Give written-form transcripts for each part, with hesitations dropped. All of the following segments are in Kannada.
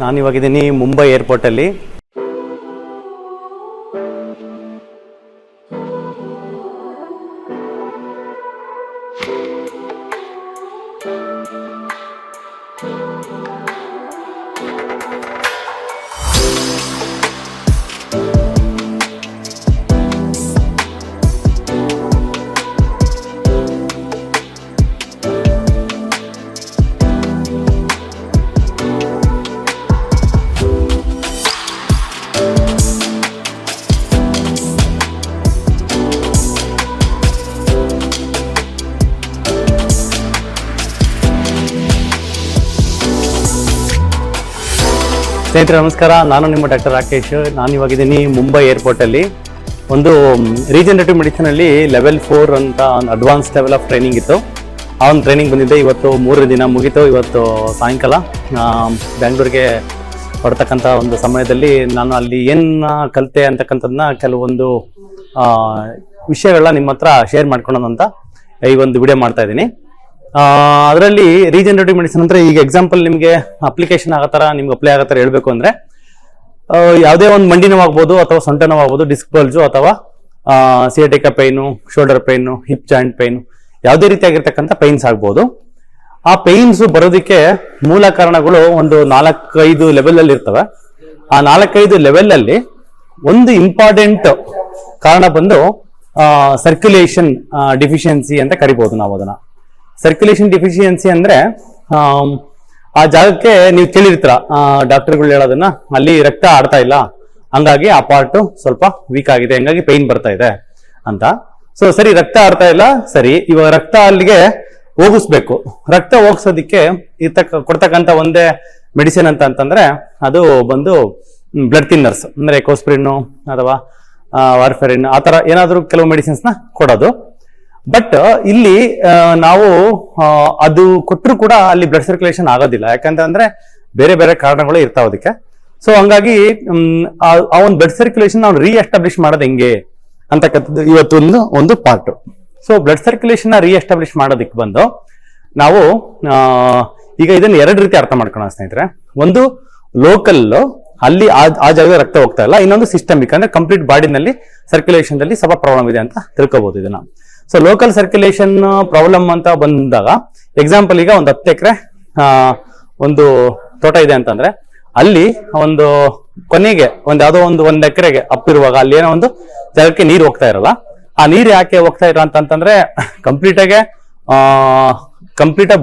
ನಾನಿವಾಗಿದ್ದೀನಿ ಮುಂಬೈ ಏರ್ಪೋರ್ಟಲ್ಲಿ. ಸ್ನೇಹಿತರೆ ನಮಸ್ಕಾರ, ನಾನು ನಿಮ್ಮ ಡಾಕ್ಟರ್ ರಾಕೇಶ್. ನಾನಿವಾಗಿದ್ದೀನಿ ಮುಂಬೈ ಏರ್ಪೋರ್ಟಲ್ಲಿ. ಒಂದು ರೀಜನರೇಟಿವ್ ಮೆಡಿಸಿನಲ್ಲಿ ಲೆವೆಲ್ 4 ಅಂತ ಒಂದು ಅಡ್ವಾನ್ಸ್ ಲೆವೆಲ್ ಆಫ್ ಟ್ರೈನಿಂಗ್ ಇತ್ತು. ಆ ಒಂದು ಟ್ರೈನಿಂಗ್ ಬಂದಿದ್ದೆ. ಇವತ್ತು 3 ದಿನ ಮುಗೀತು. ಇವತ್ತು ಸಾಯಂಕಾಲ ಬ್ಯಾಂಗ್ಳೂರಿಗೆ ಹೊರತಕ್ಕಂಥ ಒಂದು ಸಮಯದಲ್ಲಿ ನಾನು ಅಲ್ಲಿ ಏನು ಕಲಿತೆ ಅಂತಕ್ಕಂಥದ್ದನ್ನ ಕೆಲವೊಂದು ವಿಷಯಗಳನ್ನ ನಿಮ್ಮ ಹತ್ರ ಶೇರ್ ಮಾಡ್ಕೊಳ್ಳೋಣ ಅಂತ ಈ ಒಂದು ವಿಡಿಯೋ ಮಾಡ್ತಾ ಇದ್ದೀನಿ. ಅದರಲ್ಲಿ ರೀಜನರೇಟಿವ್ ಮೆಡಿಸಿನ್ ಅಂದ್ರೆ ಈಗ ಎಕ್ಸಾಂಪಲ್ ನಿಮಗೆ ಅಪ್ಲಿಕೇಶನ್ ಆಗೋ ಥರ ನಿಮ್ಗೆ ಅಪ್ಲೈ ಆಗೋ ಥರ ಹೇಳಬೇಕು ಅಂದರೆ ಯಾವುದೇ ಒಂದು ಮಂಡಿ ನೋವಾಗ್ಬೋದು ಅಥವಾ ಸೊಂಟ ನೋವಾಗ್ಬೋದು, ಡಿಸ್ಕ್ ಬಲ್ಜು ಅಥವಾ sciatica pain, shoulder pain, hip joint pain, ಯಾವುದೇ ರೀತಿಯಾಗಿರ್ತಕ್ಕಂಥ ಪೈನ್ಸ್ ಆಗ್ಬೋದು. ಆ ಪೈನ್ಸ್ ಬರೋದಕ್ಕೆ ಮೂಲ ಕಾರಣಗಳು ಒಂದು 4-5 ಲೆವೆಲಲ್ಲಿ ಇರ್ತವೆ. ಆ 4-5 ಲೆವೆಲಲ್ಲಿ ಒಂದು ಇಂಪಾರ್ಟೆಂಟ್ ಕಾರಣ ಬಂದು ಸರ್ಕ್ಯುಲೇಷನ್ ಡಿಫಿಷಿಯನ್ಸಿ ಅಂತ ಕರಿಬಹುದು ನಾವು ಅದನ್ನ. ಸರ್ಕ್ಯುಲೇಷನ್ ಡಿಫಿಷಿಯನ್ಸಿ ಅಂದ್ರೆ ಆ ಜಾಗಕ್ಕೆ ನೀವು ಕೇಳಿರ್ತೀರ ಡಾಕ್ಟರ್ಗಳು ಹೇಳೋದನ್ನ, ಅಲ್ಲಿ ರಕ್ತ ಆಡ್ತಾ ಇಲ್ಲ, ಹಂಗಾಗಿ ಆ ಪಾರ್ಟ್ ಸ್ವಲ್ಪ ವೀಕ್ ಆಗಿದೆ, ಹಂಗಾಗಿ ಪೈನ್ ಬರ್ತಾ ಇದೆ ಅಂತ. ಸೊ ಸರಿ, ರಕ್ತ ಆಡ್ತಾ ಇಲ್ಲ, ಸರಿ, ಇವಾಗ ರಕ್ತ ಅಲ್ಲಿಗೆ ಹೋಗಿಸ್ಬೇಕು. ರಕ್ತ ಹೋಗ್ಸೋದಿಕ್ಕೆ ಕೊಡ್ತಕ್ಕಂಥ ಒಂದೇ ಮೆಡಿಸಿನ್ ಅಂತಂದ್ರೆ ಅದು ಬಂದು ಬ್ಲಡ್ ಥಿನ್ನರ್ಸ್, ಅಂದ್ರೆ ಕೋಸ್ಪ್ರಿನ್ ಅಥವಾ ವಾರ್ಫೆರಿನ್, ಆ ತರ ಏನಾದರೂ ಕೆಲವು ಮೆಡಿಸಿನ್ಸ್ ನ ಕೊಡೋದು. ಬಟ್ ಇಲ್ಲಿ ನಾವು ಅದು ಕೊಟ್ಟರು ಕೂಡ ಅಲ್ಲಿ ಬ್ಲಡ್ ಸರ್ಕ್ಯುಲೇಷನ್ ಆಗೋದಿಲ್ಲ. ಯಾಕಂತಂದ್ರೆ ಬೇರೆ ಬೇರೆ ಕಾರಣಗಳು ಇರ್ತಾವ ಅದಕ್ಕೆ. ಸೊ ಹಂಗಾಗಿ ಆ ಒಂದು ಬ್ಲಡ್ ಸರ್ಕ್ಯುಲೇಷನ್ ನಾವು ರೀಎಸ್ಟಾಬ್ಲಿಷ್ ಮಾಡೋದು ಹೆಂಗೆ ಅಂತಕ್ಕಂಥದ್ದು ಇವತ್ತು ಒಂದು part. So blood circulation reestablish ಮಾಡೋದಕ್ಕೆ ಬಂದು ನಾವು ಈಗ ಇದನ್ನ 2 ರೀತಿ ಅರ್ಥ ಮಾಡ್ಕೊಳ್ಳೋಣ ಸ್ನೇಹಿತರೆ. ಒಂದು ಲೋಕಲ್, ಅಲ್ಲಿ ಆ ಜಾಗದ ರಕ್ತ ಹೋಗ್ತಾ ಇಲ್ಲ. ಇನ್ನೊಂದು ಸಿಸ್ಟಮಿಕ್, ಅಂದ್ರೆ ಕಂಪ್ಲೀಟ್ ಬಾಡಿನಲ್ಲಿ ಸರ್ಕ್ಯುಲೇಷನ್ ಅಲ್ಲಿ ಸ್ವಲ್ಪ ಪ್ರಾಬ್ಲಮ್ ಇದೆ ಅಂತ ತಿಳ್ಕೊಬಹುದು ಇದನ್ನ. ಸೊ ಲೋಕಲ್ ಸರ್ಕ್ಯುಲೇಷನ್ ಪ್ರಾಬ್ಲಮ್ ಅಂತ ಬಂದಾಗ ಎಕ್ಸಾಂಪಲ್, ಈಗ ಒಂದು 10 ಎಕರೆ ಒಂದು ತೋಟ ಇದೆ ಅಂತಂದ್ರೆ ಅಲ್ಲಿ ಒಂದು ಕೊನೆಗೆ ಯಾವುದೋ ಒಂದು ಎಕರೆಗೆ ಅಪ್ಪಿರುವಾಗ ಅಲ್ಲಿ ಏನೋ ಒಂದು ಜಾಗಕ್ಕೆ ನೀರು ಹೋಗ್ತಾ ಇರಲ್ಲ. ಆ ನೀರು ಯಾಕೆ ಹೋಗ್ತಾ ಇರೋ ಅಂತಂದ್ರೆ ಕಂಪ್ಲೀಟ್ ಆಗಿ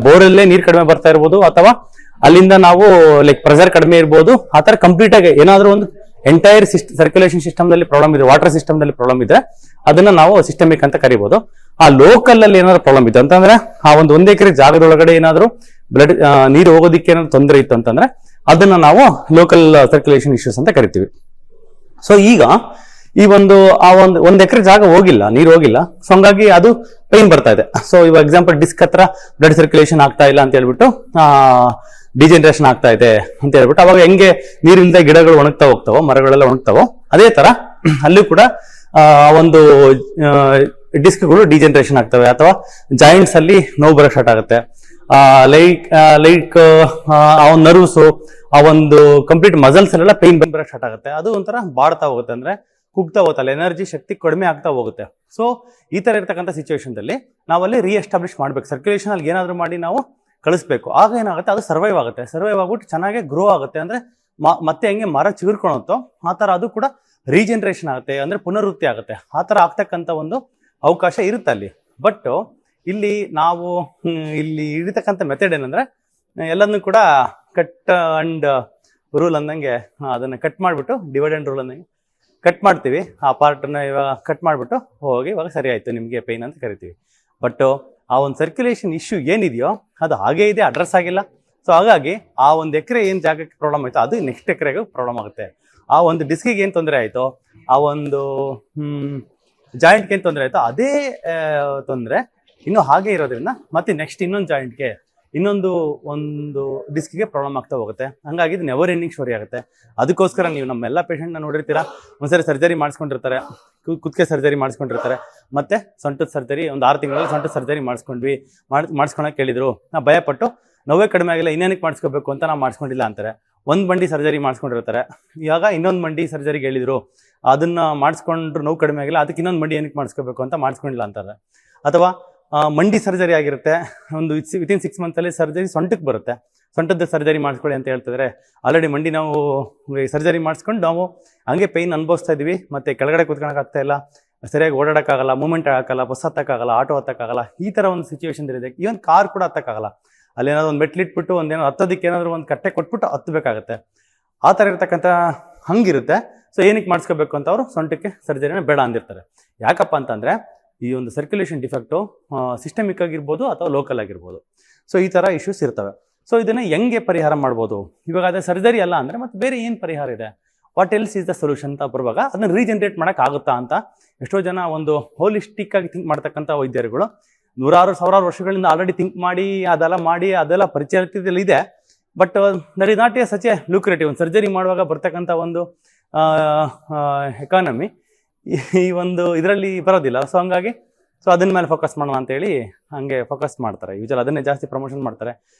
ಬೋರಲ್ಲೇ ನೀರು ಕಡಿಮೆ ಬರ್ತಾ ಇರ್ಬೋದು, ಅಥವಾ ಅಲ್ಲಿಂದ ನಾವು ಲೈಕ್ ಪ್ರೆಷರ್ ಕಡಿಮೆ ಇರ್ಬೋದು. ಆ ತರ ಕಂಪ್ಲೀಟ್ ಆಗಿ ಏನಾದ್ರೂ ಒಂದು ಎಂಟೈರ್ ಸರ್ಕ್ಯುಲೇಷನ್ ಸಿಸ್ಟಮ್ ದಲ್ಲಿ ಪ್ರಾಬ್ಲಮ್ ಇದೆ, ವಾಟರ್ ಸಿಸ್ಟಮ್ ದಲ್ಲಿ ಪ್ರಾಬ್ಲಮ್ ಇದೆ, ಅದನ್ನ ನಾವು ಸಿಸ್ಟಮಿಕ್ ಅಂತ ಕರಿಬಹುದು. ಆ ಲೋಕಲ್ ಅಲ್ಲಿ ಏನಾದ್ರು ಪ್ರಾಬ್ಲಮ್ ಇತ್ತು ಅಂತಂದ್ರೆ ಆ ಒಂದು ಎಕರೆ ಜಾಗದೊಳಗಡೆ ಏನಾದ್ರು ಬ್ಲಡ್ ನೀರು ಹೋಗೋದಿಕ್ಕೆ ಏನಾದ್ರು ತೊಂದರೆ ಇತ್ತು ಅಂತಂದ್ರೆ ಅದನ್ನ ನಾವು ಲೋಕಲ್ ಸರ್ಕ್ಯುಲೇಷನ್ ಇಶ್ಯೂಸ್ ಅಂತ ಕರಿತೀವಿ. ಸೊ ಈಗ ಈ ಒಂದು ಎಕರೆ ಜಾಗ ಹೋಗಿಲ್ಲ, ನೀರು ಹೋಗಿಲ್ಲ, ಸೊ ಹಂಗಾಗಿ ಅದು ಪೈನ್ ಬರ್ತಾ ಇದೆ. ಸೊ ಇವಾಗ ಎಕ್ಸಾಂಪಲ್ ಡಿಸ್ಕ್ ಹತ್ರ ಬ್ಲಡ್ ಸರ್ಕ್ಯುಲೇಷನ್ ಆಗ್ತಾ ಇಲ್ಲ ಅಂತ ಹೇಳ್ಬಿಟ್ಟು ಡಿಜೆನರೇಷನ್ ಆಗ್ತಾ ಇದೆ ಅಂತ ಹೇಳ್ಬಿಟ್ಟು ಅವಾಗ ಹೆಂಗೆ ನೀರಿಲ್ಲದೆ ಗಿಡಗಳು ಒಣಗ್ತಾ ಹೋಗ್ತಾವೋ, ಮರಗಳೆಲ್ಲ ಒಣಗ್ತಾವೋ, ಅದೇ ತರ ಅಲ್ಲೂ ಕೂಡ ಒಂದು ಡಿಸ್ಕ್ಗಳು ಡಿಜೆನರೇಷನ್ ಆಗ್ತವೆ, ಅಥವಾ ಜಾಯಿಂಟ್ಸ್ ಅಲ್ಲಿ ನೋವು ಬರೋಕ್ ಸ್ಟಾರ್ಟ್ ಆಗುತ್ತೆ. ಲೈಕ್ ಆ ಒಂದು ನರ್ವ್ಸ್, ಆ ಒಂದು ಕಂಪ್ಲೀಟ್ ಮಸಲ್ಸ್ ಅಲ್ಲೆಲ್ಲ ಪೈನ್ ಬರೋಕ್ ಸ್ಟಾರ್ಟ್ ಆಗುತ್ತೆ. ಅದು ಒಂಥರ ಬಾಡ್ತಾ ಹೋಗುತ್ತೆ, ಅಂದ್ರೆ ಕುಗ್ತಾ ಹೋಗುತ್ತಲ್ಲ, ಎನರ್ಜಿ ಶಕ್ತಿ ಕಡಿಮೆ ಆಗ್ತಾ ಹೋಗುತ್ತೆ. ಸೊ ಈ ತರ ಇರ್ತಕ್ಕಂಥ ಸಿಚುವೇಶನ್ ಅಲ್ಲಿ ನಾವಲ್ಲಿ ರೀಎಸ್ಟಾಬ್ಲಿಷ್ ಮಾಡ್ಬೇಕು. ಸರ್ಕ್ಯುಲೇಷನ್ ಅಲ್ಲಿ ಏನಾದ್ರು ಮಾಡಿ ನಾವು ಕಳಿಸ್ಬೇಕು. ಆಗ ಏನಾಗುತ್ತೆ, ಅದು ಸರ್ವೈವ್ ಆಗುತ್ತೆ. ಸರ್ವೈವ್ ಆಗ್ಬಿಟ್ಟು ಚೆನ್ನಾಗಿ ಗ್ರೋ ಆಗುತ್ತೆ. ಅಂದ್ರೆ ಮತ್ತೆ ಹೆಂಗೆ ಮರ ಚಿಗುರ್ಕೊಳುತ್ತೋ ಆ ತರ ಅದು ಕೂಡ ರೀಜನರೇಷನ್ ಆಗುತ್ತೆ, ಅಂದ್ರೆ ಪುನರುತ್ತಿ ಆಗುತ್ತೆ. ಆ ತರ ಆಗ್ತಕ್ಕಂಥ ಒಂದು ಅವಕಾಶ ಇರುತ್ತೆ ಅಲ್ಲಿ. ಬಟ್ ಇಲ್ಲಿ ನಾವು ಹಿಡಿತಕ್ಕಂಥ ಮೆಥಡ್ ಏನಂದ್ರೆ ಎಲ್ಲದನ್ನು ಕೂಡ ಕಟ್ ಅಂಡ್ ರೂಲ್ ಅಂದಂಗೆ ಅದನ್ನ ಕಟ್ ಮಾಡಿಬಿಟ್ಟು, ಡಿವೈಡ್ ಅಂಡ್ ರೂಲ್ ಅಂದಂಗೆ ಕಟ್ ಮಾಡ್ತೀವಿ. ಆ ಪಾರ್ಟನ್ನ ಇವಾಗ ಕಟ್ ಮಾಡಿಬಿಟ್ಟು ಹೋಗಿ ಇವಾಗ ಸರಿ ಆಯ್ತು ನಿಮಗೆ ಪೈನ್ ಅಂತ ಕರಿತೀವಿ. ಬಟ್ ಆ ಒಂದು ಸರ್ಕ್ಯುಲೇಷನ್ ಇಶ್ಯೂ ಏನಿದೆಯೋ ಅದು ಹಾಗೇ ಇದೆ, ಅಡ್ರೆಸ್ ಆಗಿಲ್ಲ. ಸೊ ಹಾಗಾಗಿ ಆ ಒಂದು ಎಕರೆ ಏನು ಜಾಗಕ್ಕೆ ಪ್ರಾಬ್ಲಮ್ ಆಯಿತು ಅದು ನೆಕ್ಸ್ಟ್ ಎಕರೆಗೂ ಪ್ರಾಬ್ಲಮ್ ಆಗುತ್ತೆ. ಆ ಒಂದು ಡಿಸ್ಕಿಗೆ ಏನು ತೊಂದರೆ ಆಯಿತೋ, ಆ ಒಂದು ಜಾಯಿಂಟ್ಗೆ ಏನು ತೊಂದರೆ ಆಯಿತೋ ಅದೇ ತೊಂದರೆ ಇನ್ನೂ ಹಾಗೆ ಇರೋದ್ರಿಂದ ಮತ್ತೆ ನೆಕ್ಸ್ಟ್ ಇನ್ನೊಂದು ಜಾಯಿಂಟ್ಗೆ, ಒಂದು ಡಿಸ್ಕಿಗೆ ಪ್ರಾಬ್ಲಮ್ ಆಗ್ತಾ ಹೋಗುತ್ತೆ. ಹಂಗಾಗಿ ಇದು ನೆವರ್ ಎಂಡಿಂಗ್ ಸ್ಟೋರಿ ಆಗುತ್ತೆ. ಅದಕ್ಕೋಸ್ಕರ ನೀವು ನಮ್ಮೆಲ್ಲ ಪೇಷಂಟ್ನ ನೋಡಿರ್ತೀರಾ, ಒಂದ್ಸರಿ ಸರ್ಜರಿ ಮಾಡಿಸ್ಕೊಂಡಿರ್ತಾರೆ, ಕುತ್ತಿಗೆ ಸರ್ಜರಿ ಮಾಡಿಸ್ಕೊಂಡಿರ್ತಾರೆ, ಮತ್ತೆ ಸೊಂಟದ ಸರ್ಜರಿ ಒಂದು 6 ತಿಂಗಳಲ್ಲಿ ಸೊಂಟದ ಸರ್ಜರಿ ಮಾಡಿಸ್ಕೊಳಕ್ಕೆ ಕೇಳಿದ್ರು. ನಾವು ಭಯಪಟ್ಟು ನೋವೇ ಕಡಿಮೆ ಆಗಿಲ್ಲ, ಇನ್ನೇನಕ್ಕೆ ಮಾಡಿಸ್ಕೋಬೇಕು ಅಂತ ನಾವು ಮಾಡಿಸ್ಕೊಂಡಿಲ್ಲ ಅಂತಾರೆ. ಒಂದು ಮಂಡಿ ಸರ್ಜರಿ ಮಾಡಿಸ್ಕೊಂಡಿರ್ತಾರೆ. ಇವಾಗ ಇನ್ನೊಂದು ಮಂಡಿ ಸರ್ಜರಿಗೆ ಹೇಳಿದ್ರು, ಅದನ್ನ ಮಾಡಿಸ್ಕೊಂಡ್ರು ನೋವು ಕಡಿಮೆ ಆಗಿಲ್ಲ, ಅದಕ್ಕೆ ಇನ್ನೊಂದು ಮಂಡಿ ಏನಕ್ಕೆ ಮಾಡಿಸ್ಕೋಬೇಕು ಅಂತ ಮಾಡಿಸ್ಕೊಂಡಿಲ್ಲ ಅಂತಾರೆ. ಅಥವಾ ಮಂಡಿ ಸರ್ಜರಿ ಆಗಿರುತ್ತೆ, ಒಂದು ವಿತಿನ್ 6 ಮಂತಲ್ಲಿ ಸರ್ಜರಿ ಸೊಂಟಕ್ಕೆ ಬರುತ್ತೆ, ಸೊಂಟದ ಸರ್ಜರಿ ಮಾಡಿಸ್ಕೊಳ್ಳಿ ಅಂತ ಹೇಳ್ತಿದ್ರೆ, ಆಲ್ರೆಡಿ ಮಂಡಿ ನಾವು ಸರ್ಜರಿ ಮಾಡಿಸ್ಕೊಂಡು ನಾವು ಹಂಗೆ ಪೈನ್ ಅನುಭವಿಸ್ತಾ ಇದೀವಿ, ಮತ್ತೆ ಕೆಳಗಡೆ ಕೂತ್ಕೊಳಕ್ಕಾಗ್ತಾ ಇಲ್ಲ, ಸರಿಯಾಗಿ ಓಡಾಡೋಕ್ಕಾಗಲ್ಲ, ಮೂವ್ಮೆಂಟ್ ಆಗೋಕ್ಕಾಗಲ್ಲ, ಬಸ್ ಹತ್ತಕ್ಕಾಗಲ್ಲ, ಆಟೋ ಹತ್ತಕ್ಕಾಗಲ್ಲ, ಈ ಥರ ಒಂದು ಸಿಚುವೇಶನ್ ಇದೆ. ಈವನ್ ಕಾರ್ ಕೂಡ ಹತ್ತಕ್ಕಾಗಲ್ಲ, ಅಲ್ಲೇನಾದ್ರು ಒಂದು ಮೆಟ್ಲಿಟ್ಬಿಟ್ಟು ಒಂದೇನೋ ಹತ್ತೋದಕ್ಕೆ ಏನಾದ್ರು ಒಂದು ಕಟ್ಟೆ ಕೊಟ್ಬಿಟ್ಟು ಹತ್ತಬೇಕಾಗತ್ತೆ. ಆ ಥರ ಇರ್ತಕ್ಕಂಥ ಹಂಗಿರುತ್ತೆ. ಸೊ ಏನಕ್ಕೆ ಮಾಡಿಸ್ಕೋಬೇಕು ಅಂತ ಅವರು ಸೊಂಟಕ್ಕೆ ಸರ್ಜರಿನ ಬೇಡ ಅಂದಿರ್ತಾರೆ. ಯಾಕಪ್ಪ ಅಂತಂದರೆ ಈ ಒಂದು ಸರ್ಕ್ಯುಲೇಷನ್ ಡಿಫೆಕ್ಟು ಸಿಸ್ಟಮಿಕ್ ಆಗಿರ್ಬೋದು ಅಥವಾ ಲೋಕಲ್ ಆಗಿರ್ಬೋದು. ಸೊ ಈ ಥರ ಇಶ್ಯೂಸ್ ಇರ್ತವೆ. ಸೊ ಇದನ್ನು ಹೆಂಗೆ ಪರಿಹಾರ ಮಾಡ್ಬೋದು? ಇವಾಗ ಅದೇ ಸರ್ಜರಿ ಅಲ್ಲ ಅಂದರೆ ಮತ್ತೆ ಬೇರೆ ಏನು ಪರಿಹಾರ ಇದೆ, what else is the solution ಅಂತ ಬರುವಾಗ ಅದನ್ನ ರೀಜನ್ರೇಟ್ ಮಾಡೋಕ್ಕಾಗುತ್ತಾ ಅಂತ ಎಷ್ಟೋ ಜನ ಒಂದು ಹೋಲಿಸ್ಟಿಕ್ ಆಗಿ ಥಿಂಕ್ ಮಾಡ್ತಕ್ಕಂಥ ವೈದ್ಯರುಗಳು ಸಾವಿರಾರು ವರ್ಷಗಳಿಂದ ಆಲ್ರೆಡಿ ಥಿಂಕ್ ಮಾಡಿ ಅದೆಲ್ಲ ಪರಿಚಯದಲ್ಲಿ ಇದೆ. But that is not a such a lucrative. ಒಂದು ಸರ್ಜರಿ ಮಾಡುವಾಗ ಬರ್ತಕ್ಕಂಥ ಒಂದು ಎಕಾನಮಿ ಈ ಒಂದು ಇದರಲ್ಲಿ ಬರೋದಿಲ್ಲ. ಸೊ ಹಂಗಾಗಿ ಅದನ್ನ ಮೇಲೆ ಫೋಕಸ್ ಮಾಡೋಣ ಅಂತೇಳಿ ಹಂಗೆ ಫೋಕಸ್ ಮಾಡ್ತಾರೆ. ಯೂಶಲಿ ಅದನ್ನೇ ಜಾಸ್ತಿ ಪ್ರಮೋಷನ್ ಮಾಡ್ತಾರೆ.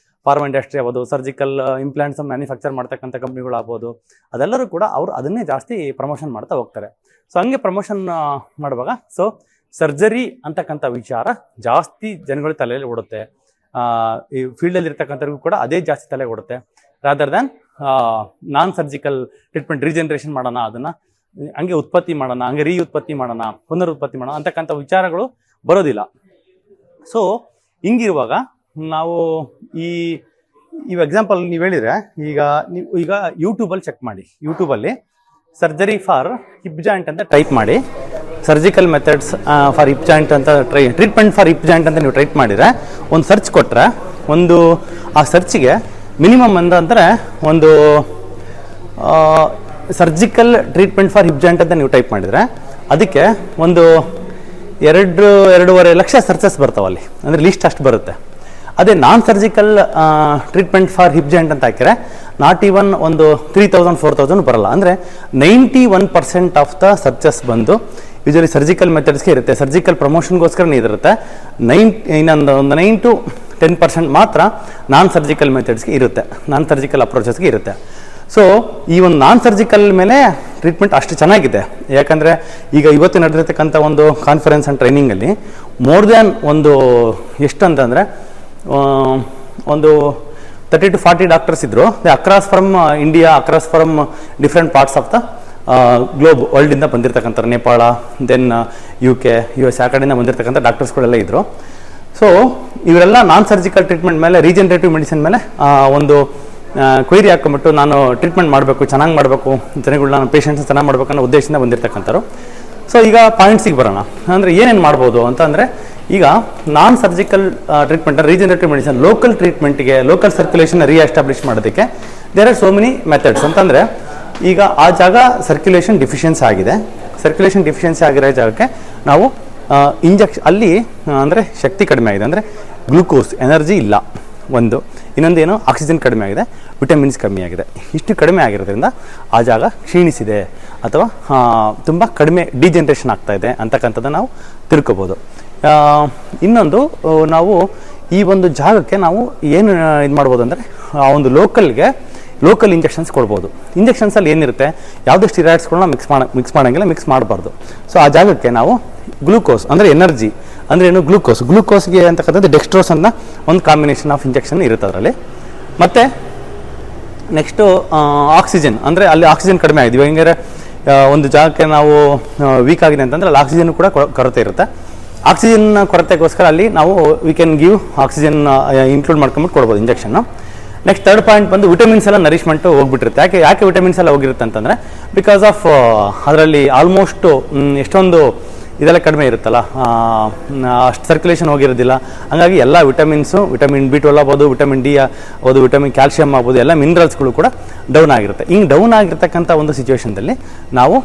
ಫಾರ್ಮಾ ಇಂಡಸ್ಟ್ರಿ ಆಗ್ಬೋದು, ಸರ್ಜಿಕಲ್ ಇಂಪ್ಲಾಂಟ್ಸ್ ಮ್ಯಾನುಫ್ಯಾಕ್ಚರ್ ಮಾಡ್ತಕ್ಕಂಥ ಕಂಪ್ನಿಗಳು ಆಗ್ಬೋದು, ಅದೆಲ್ಲರೂ ಕೂಡ ಅವರು ಅದನ್ನೇ ಜಾಸ್ತಿ ಪ್ರಮೋಷನ್ ಮಾಡ್ತಾ ಹೋಗ್ತಾರೆ. ಸೊ ಹಂಗೆ ಪ್ರಮೋಷನ್ ಮಾಡುವಾಗ ಸರ್ಜರಿ ಅಂತಕ್ಕಂಥ ವಿಚಾರ ಜಾಸ್ತಿ ಜನಗಳ ತಲೆಯಲ್ಲಿ ಓಡುತ್ತೆ. ಈ ಫೀಲ್ಡಲ್ಲಿ ಇರ್ತಕ್ಕಂಥವ್ರಿಗೂ ಕೂಡ ಅದೇ ಜಾಸ್ತಿ ತಲೆ ಓಡುತ್ತೆ. ರಾದರ್ ದ್ಯಾನ್ ನಾನ್ ಸರ್ಜಿಕಲ್ ಟ್ರೀಟ್ಮೆಂಟ್ ರೀಜನರೇಷನ್ ಮಾಡೋಣ, ಅದನ್ನು ಹಂಗೆ ಉತ್ಪತ್ತಿ ಮಾಡೋಣ, ಹಂಗೆ ಉತ್ಪತ್ತಿ ಮಾಡೋಣ, ಪುನರುತ್ಪತ್ತಿ ಮಾಡೋಣ ಅಂತಕ್ಕಂಥ ವಿಚಾರಗಳು ಬರೋದಿಲ್ಲ. ಸೊ ಹಿಂಗಿರುವಾಗ ನಾವು ಈ ಎಕ್ಸಾಂಪಲ್ ನೀವು ಹೇಳಿದರೆ, ಈಗ ಯೂಟ್ಯೂಬಲ್ಲಿ ಚೆಕ್ ಮಾಡಿ, ಯೂಟ್ಯೂಬಲ್ಲಿ ಸರ್ಜರಿ ಫಾರ್ ಹಿಪ್ ಜಾಯಿಂಟ್ ಅಂತ ಟೈಪ್ ಮಾಡಿ, surgical methods for hip joint ಅಂತ ಟ್ರೀಟ್ಮೆಂಟ್ ಫಾರ್ ಹಿಪ್ ಜಾಯಿಂಟ್ ಅಂತ ನೀವು ಟೈಪ್ ಮಾಡಿದರೆ, ಒಂದು ಸರ್ಚ್ ಕೊಟ್ಟರೆ ಆ ಸರ್ಚಿಗೆ ಮಿನಿಮಮ್ ಅಂದರೆ ಒಂದು surgical treatment for hip joint ಅಂತ ನೀವು ಟೈಪ್ ಮಾಡಿದರೆ ಅದಕ್ಕೆ ಒಂದು 2.5 ಲಕ್ಷ ಸರ್ಚಸ್ ಬರ್ತಾವಲ್ಲಿ, ಅಂದರೆ ಲೀಸ್ಟ್ ಅಷ್ಟು ಬರುತ್ತೆ. ಅದೇ non surgical treatment for hip joint ಅಂತ ಹಾಕಿದ್ರೆ ನಾಟ್ ಈವನ್ ಒಂದು 3000-4000 ಬರಲ್ಲ. ಅಂದರೆ 91% ಆಫ್ ದ ಸರ್ಚಸ್ ಬಂದು ಯೂಶಲಿ ಸರ್ಜಿಕಲ್ ಮೆಥಡ್ಸ್ಗೆ ಇರುತ್ತೆ, ಸರ್ಜಿಕಲ್ ಪ್ರಮೋಷನ್ಗೋಸ್ಕರನೇ ಇದಿರುತ್ತೆ. 9 to 10% ಮಾತ್ರ ನಾನ್ ಸರ್ಜಿಕಲ್ ಮೆಥಡ್ಸ್ಗೆ ಇರುತ್ತೆ, ನಾನ್ ಸರ್ಜಿಕಲ್ ಅಪ್ರೋಚಸ್ಗೆ ಇರುತ್ತೆ. ಸೊ ಈ ಒಂದು ನಾನ್ ಸರ್ಜಿಕಲ್ ಮೇಲೆ ಟ್ರೀಟ್ಮೆಂಟ್ ಅಷ್ಟು ಚೆನ್ನಾಗಿದೆ. ಯಾಕಂದರೆ ಈಗ ಇವತ್ತು ನಡೆದಿರ್ತಕ್ಕಂಥ ಒಂದು ಕಾನ್ಫರೆನ್ಸ್ ಆ್ಯಂಡ್ ಟ್ರೈನಿಂಗಲ್ಲಿ ಮೋರ್ ದ್ಯಾನ್ ಒಂದು ಎಷ್ಟು ಅಂತಂದರೆ ಒಂದು 30 to 40 ಡಾಕ್ಟರ್ಸ್ ಇದ್ದರು. Across from India, across from different parts of the globe, ವರ್ಲ್ಡಿಂದ ಬಂದಿರತಕ್ಕಂಥ ನೇಪಾಳ, ದೆನ್ UK, US ಆ ಕಡೆಯಿಂದ ಬಂದಿರತಕ್ಕಂಥ ಡಾಕ್ಟರ್ಸ್ಗಳೆಲ್ಲ ಇದ್ದರು. ಸೊ ಇವರೆಲ್ಲ ನಾನ್ ಸರ್ಜಿಕಲ್ ಟ್ರೀಟ್ಮೆಂಟ್ ಮೇಲೆ, ರೀಜನರೇಟಿವ್ ಮೆಡಿಸಿನ್ ಮೇಲೆ ಒಂದು ಕ್ವೈರಿ ಹಾಕೊಂಬಿಟ್ಟು ನಾನು ಟ್ರೀಟ್ಮೆಂಟ್ ಮಾಡಬೇಕು, ಚೆನ್ನಾಗಿ ಮಾಡಬೇಕು, ಜನಗಳನ್ನ ನಾನು ಪೇಷಂಟ್ಸ್ ಚೆನ್ನಾಗಿ ಮಾಡಬೇಕು ಅನ್ನೋ ಉದ್ದೇಶದಿಂದ ಬಂದಿರತಕ್ಕಂಥವ್ರು. ಸೊ ಈಗ ಪಾಯಿಂಟ್ಸಿಗೆ ಬರೋಣ. ಅಂದರೆ ಏನೇನು ಮಾಡ್ಬೋದು ಅಂತಂದರೆ, ಈಗ non surgical treatment, regenerative medicine, local ಟ್ರೀಟ್ಮೆಂಟ್ಗೆ, ಲೋಕಲ್ ಸರ್ಕ್ಯುಲೇಷನ್ ರೀಎಸ್ಟಾಬ್ಲಿಷ್ ಮಾಡೋದಕ್ಕೆ there are so many methods. ಅಂತಂದರೆ ಈಗ ಆ ಜಾಗ ಸರ್ಕ್ಯುಲೇಷನ್ ಡಿಫಿಷಿಯನ್ಸಿ ಆಗಿದೆ, ಸರ್ಕ್ಯುಲೇಷನ್ ಡಿಫಿಷಿಯನ್ಸಿ ಆಗಿರೋ ಜಾಗಕ್ಕೆ ನಾವು ಅಲ್ಲಿ ಅಂದರೆ ಶಕ್ತಿ ಕಡಿಮೆ ಆಗಿದೆ, ಅಂದರೆ ಗ್ಲೂಕೋಸ್ ಎನರ್ಜಿ ಇಲ್ಲ ಒಂದು, ಇನ್ನೊಂದೇನು ಆಕ್ಸಿಜನ್ ಕಡಿಮೆ ಆಗಿದೆ, ವಿಟಮಿನ್ಸ್ ಕಡಿಮೆ ಆಗಿದೆ. ಇಷ್ಟು ಕಡಿಮೆ ಆಗಿರೋದ್ರಿಂದ ಆ ಜಾಗ ಕ್ಷೀಣಿಸಿದೆ ಅಥವಾ ತುಂಬ ಕಡಿಮೆ ಡಿಜನರೇಷನ್ ಆಗ್ತಾ ಇದೆ ಅಂತಕ್ಕಂಥದ್ದು ನಾವು ತಿಳ್ಕೊಬೋದು. ಇನ್ನೊಂದು, ನಾವು ಈ ಒಂದು ಜಾಗಕ್ಕೆ ನಾವು ಏನು ಇದು ಮಾಡ್ಬೋದು ಅಂದರೆ, ಆ ಒಂದು ಲೋಕಲ್ ಇಂಜೆಕ್ಷನ್ಸ್ ಕೊಡ್ಬೋದು. ಇಂಜೆಕ್ಷನ್ಸಲ್ಲಿ ಏನಿರುತ್ತೆ, ಯಾವುದೇ ಸ್ಟಿರಾಯ್ಡ್ಸ್ಗಳನ್ನ ಮಿಕ್ಸ್ ಮಾಡೋಂಗಿಲ್ಲ, ಮಿಕ್ಸ್ ಮಾಡಬಾರ್ದು. ಸೊ ಆ ಜಾಗಕ್ಕೆ ನಾವು ಗ್ಲೂಕೋಸ್ ಅಂದರೆ ಎನರ್ಜಿ ಅಂದರೆ ಏನು, ಗ್ಲೂಕೋಸ್ಗೆ ಅಂತಕ್ಕಂಥದ್ದು ಡೆಕ್ಸ್ಟ್ರೋಸ್ ಅಂತ ಒಂದು ಕಾಂಬಿನೇಷನ್ ಆಫ್ ಇಂಜೆಕ್ಷನ್ ಇರುತ್ತೆ ಅದರಲ್ಲಿ. ಮತ್ತು ನೆಕ್ಸ್ಟು ಆಕ್ಸಿಜನ್, ಅಂದರೆ ಅಲ್ಲಿ ಆಕ್ಸಿಜನ್ ಕಡಿಮೆ ಆಗಿದೆ. ಇವಾಗ ಒಂದು ಜಾಗಕ್ಕೆ ನಾವು ವೀಕ್ ಆಗಿದೆ ಅಂತಂದರೆ ಅಲ್ಲಿ ಆಕ್ಸಿಜನ್ ಕೂಡ ಕೊರತೆ ಇರುತ್ತೆ. ಆಕ್ಸಿಜನ್ ಕೊರತೆಗೋಸ್ಕರ ಅಲ್ಲಿ ನಾವು we can give oxygen include ಮಾಡ್ಕೊಂಬಿಟ್ಟು ಕೊಡ್ಬೋದು ಇಂಜೆಕ್ಷನ್ನು. ನೆಕ್ಸ್ಟ್ ಥರ್ಡ್ ಪಾಯಿಂಟ್ ಬಂದು ವಿಟಮಿನ್ಸ್ ಎಲ್ಲ ನರಿಶ್ಮೆಂಟು ಹೋಗ್ಬಿಟ್ಟಿರುತ್ತೆ. ಯಾಕೆ ವಿಟಮಿನ್ಸ್ ಎಲ್ಲ ಹೋಗಿರುತ್ತೆ ಅಂತಂದರೆ, ಬಿಕಾಸ್ ಆಫ್ ಅದರಲ್ಲಿ ಆಲ್ಮೋಸ್ಟು ಎಷ್ಟೊಂದು ಇದೆಲ್ಲ ಕಡಿಮೆ ಇರುತ್ತಲ್ಲ, ಅಷ್ಟು ಸರ್ಕ್ಯುಲೇಷನ್ ಹೋಗಿರೋದಿಲ್ಲ. ಹಂಗಾಗಿ ಎಲ್ಲ ವಿಟಮಿನ್ಸು, ವಿಟಮಿನ್ B12 ಆಗ್ಬೋದು, ವಿಟಮಿನ್ D ಆಗ್ಬೋದು, ವಿಟಮಿನ್ ಕ್ಯಾಲ್ಸಿಯಮ್ ಆಗ್ಬೋದು, ಎಲ್ಲ ಮಿನರಲ್ಸ್ಗಳು ಕೂಡ ಡೌನ್ ಆಗಿರುತ್ತೆ. ಹಿಂಗೆ ಡೌನ್ ಆಗಿರ್ತಕ್ಕಂಥ ಒಂದು ಸಿಚುವೇಷನ್ದಲ್ಲಿ ನಾವು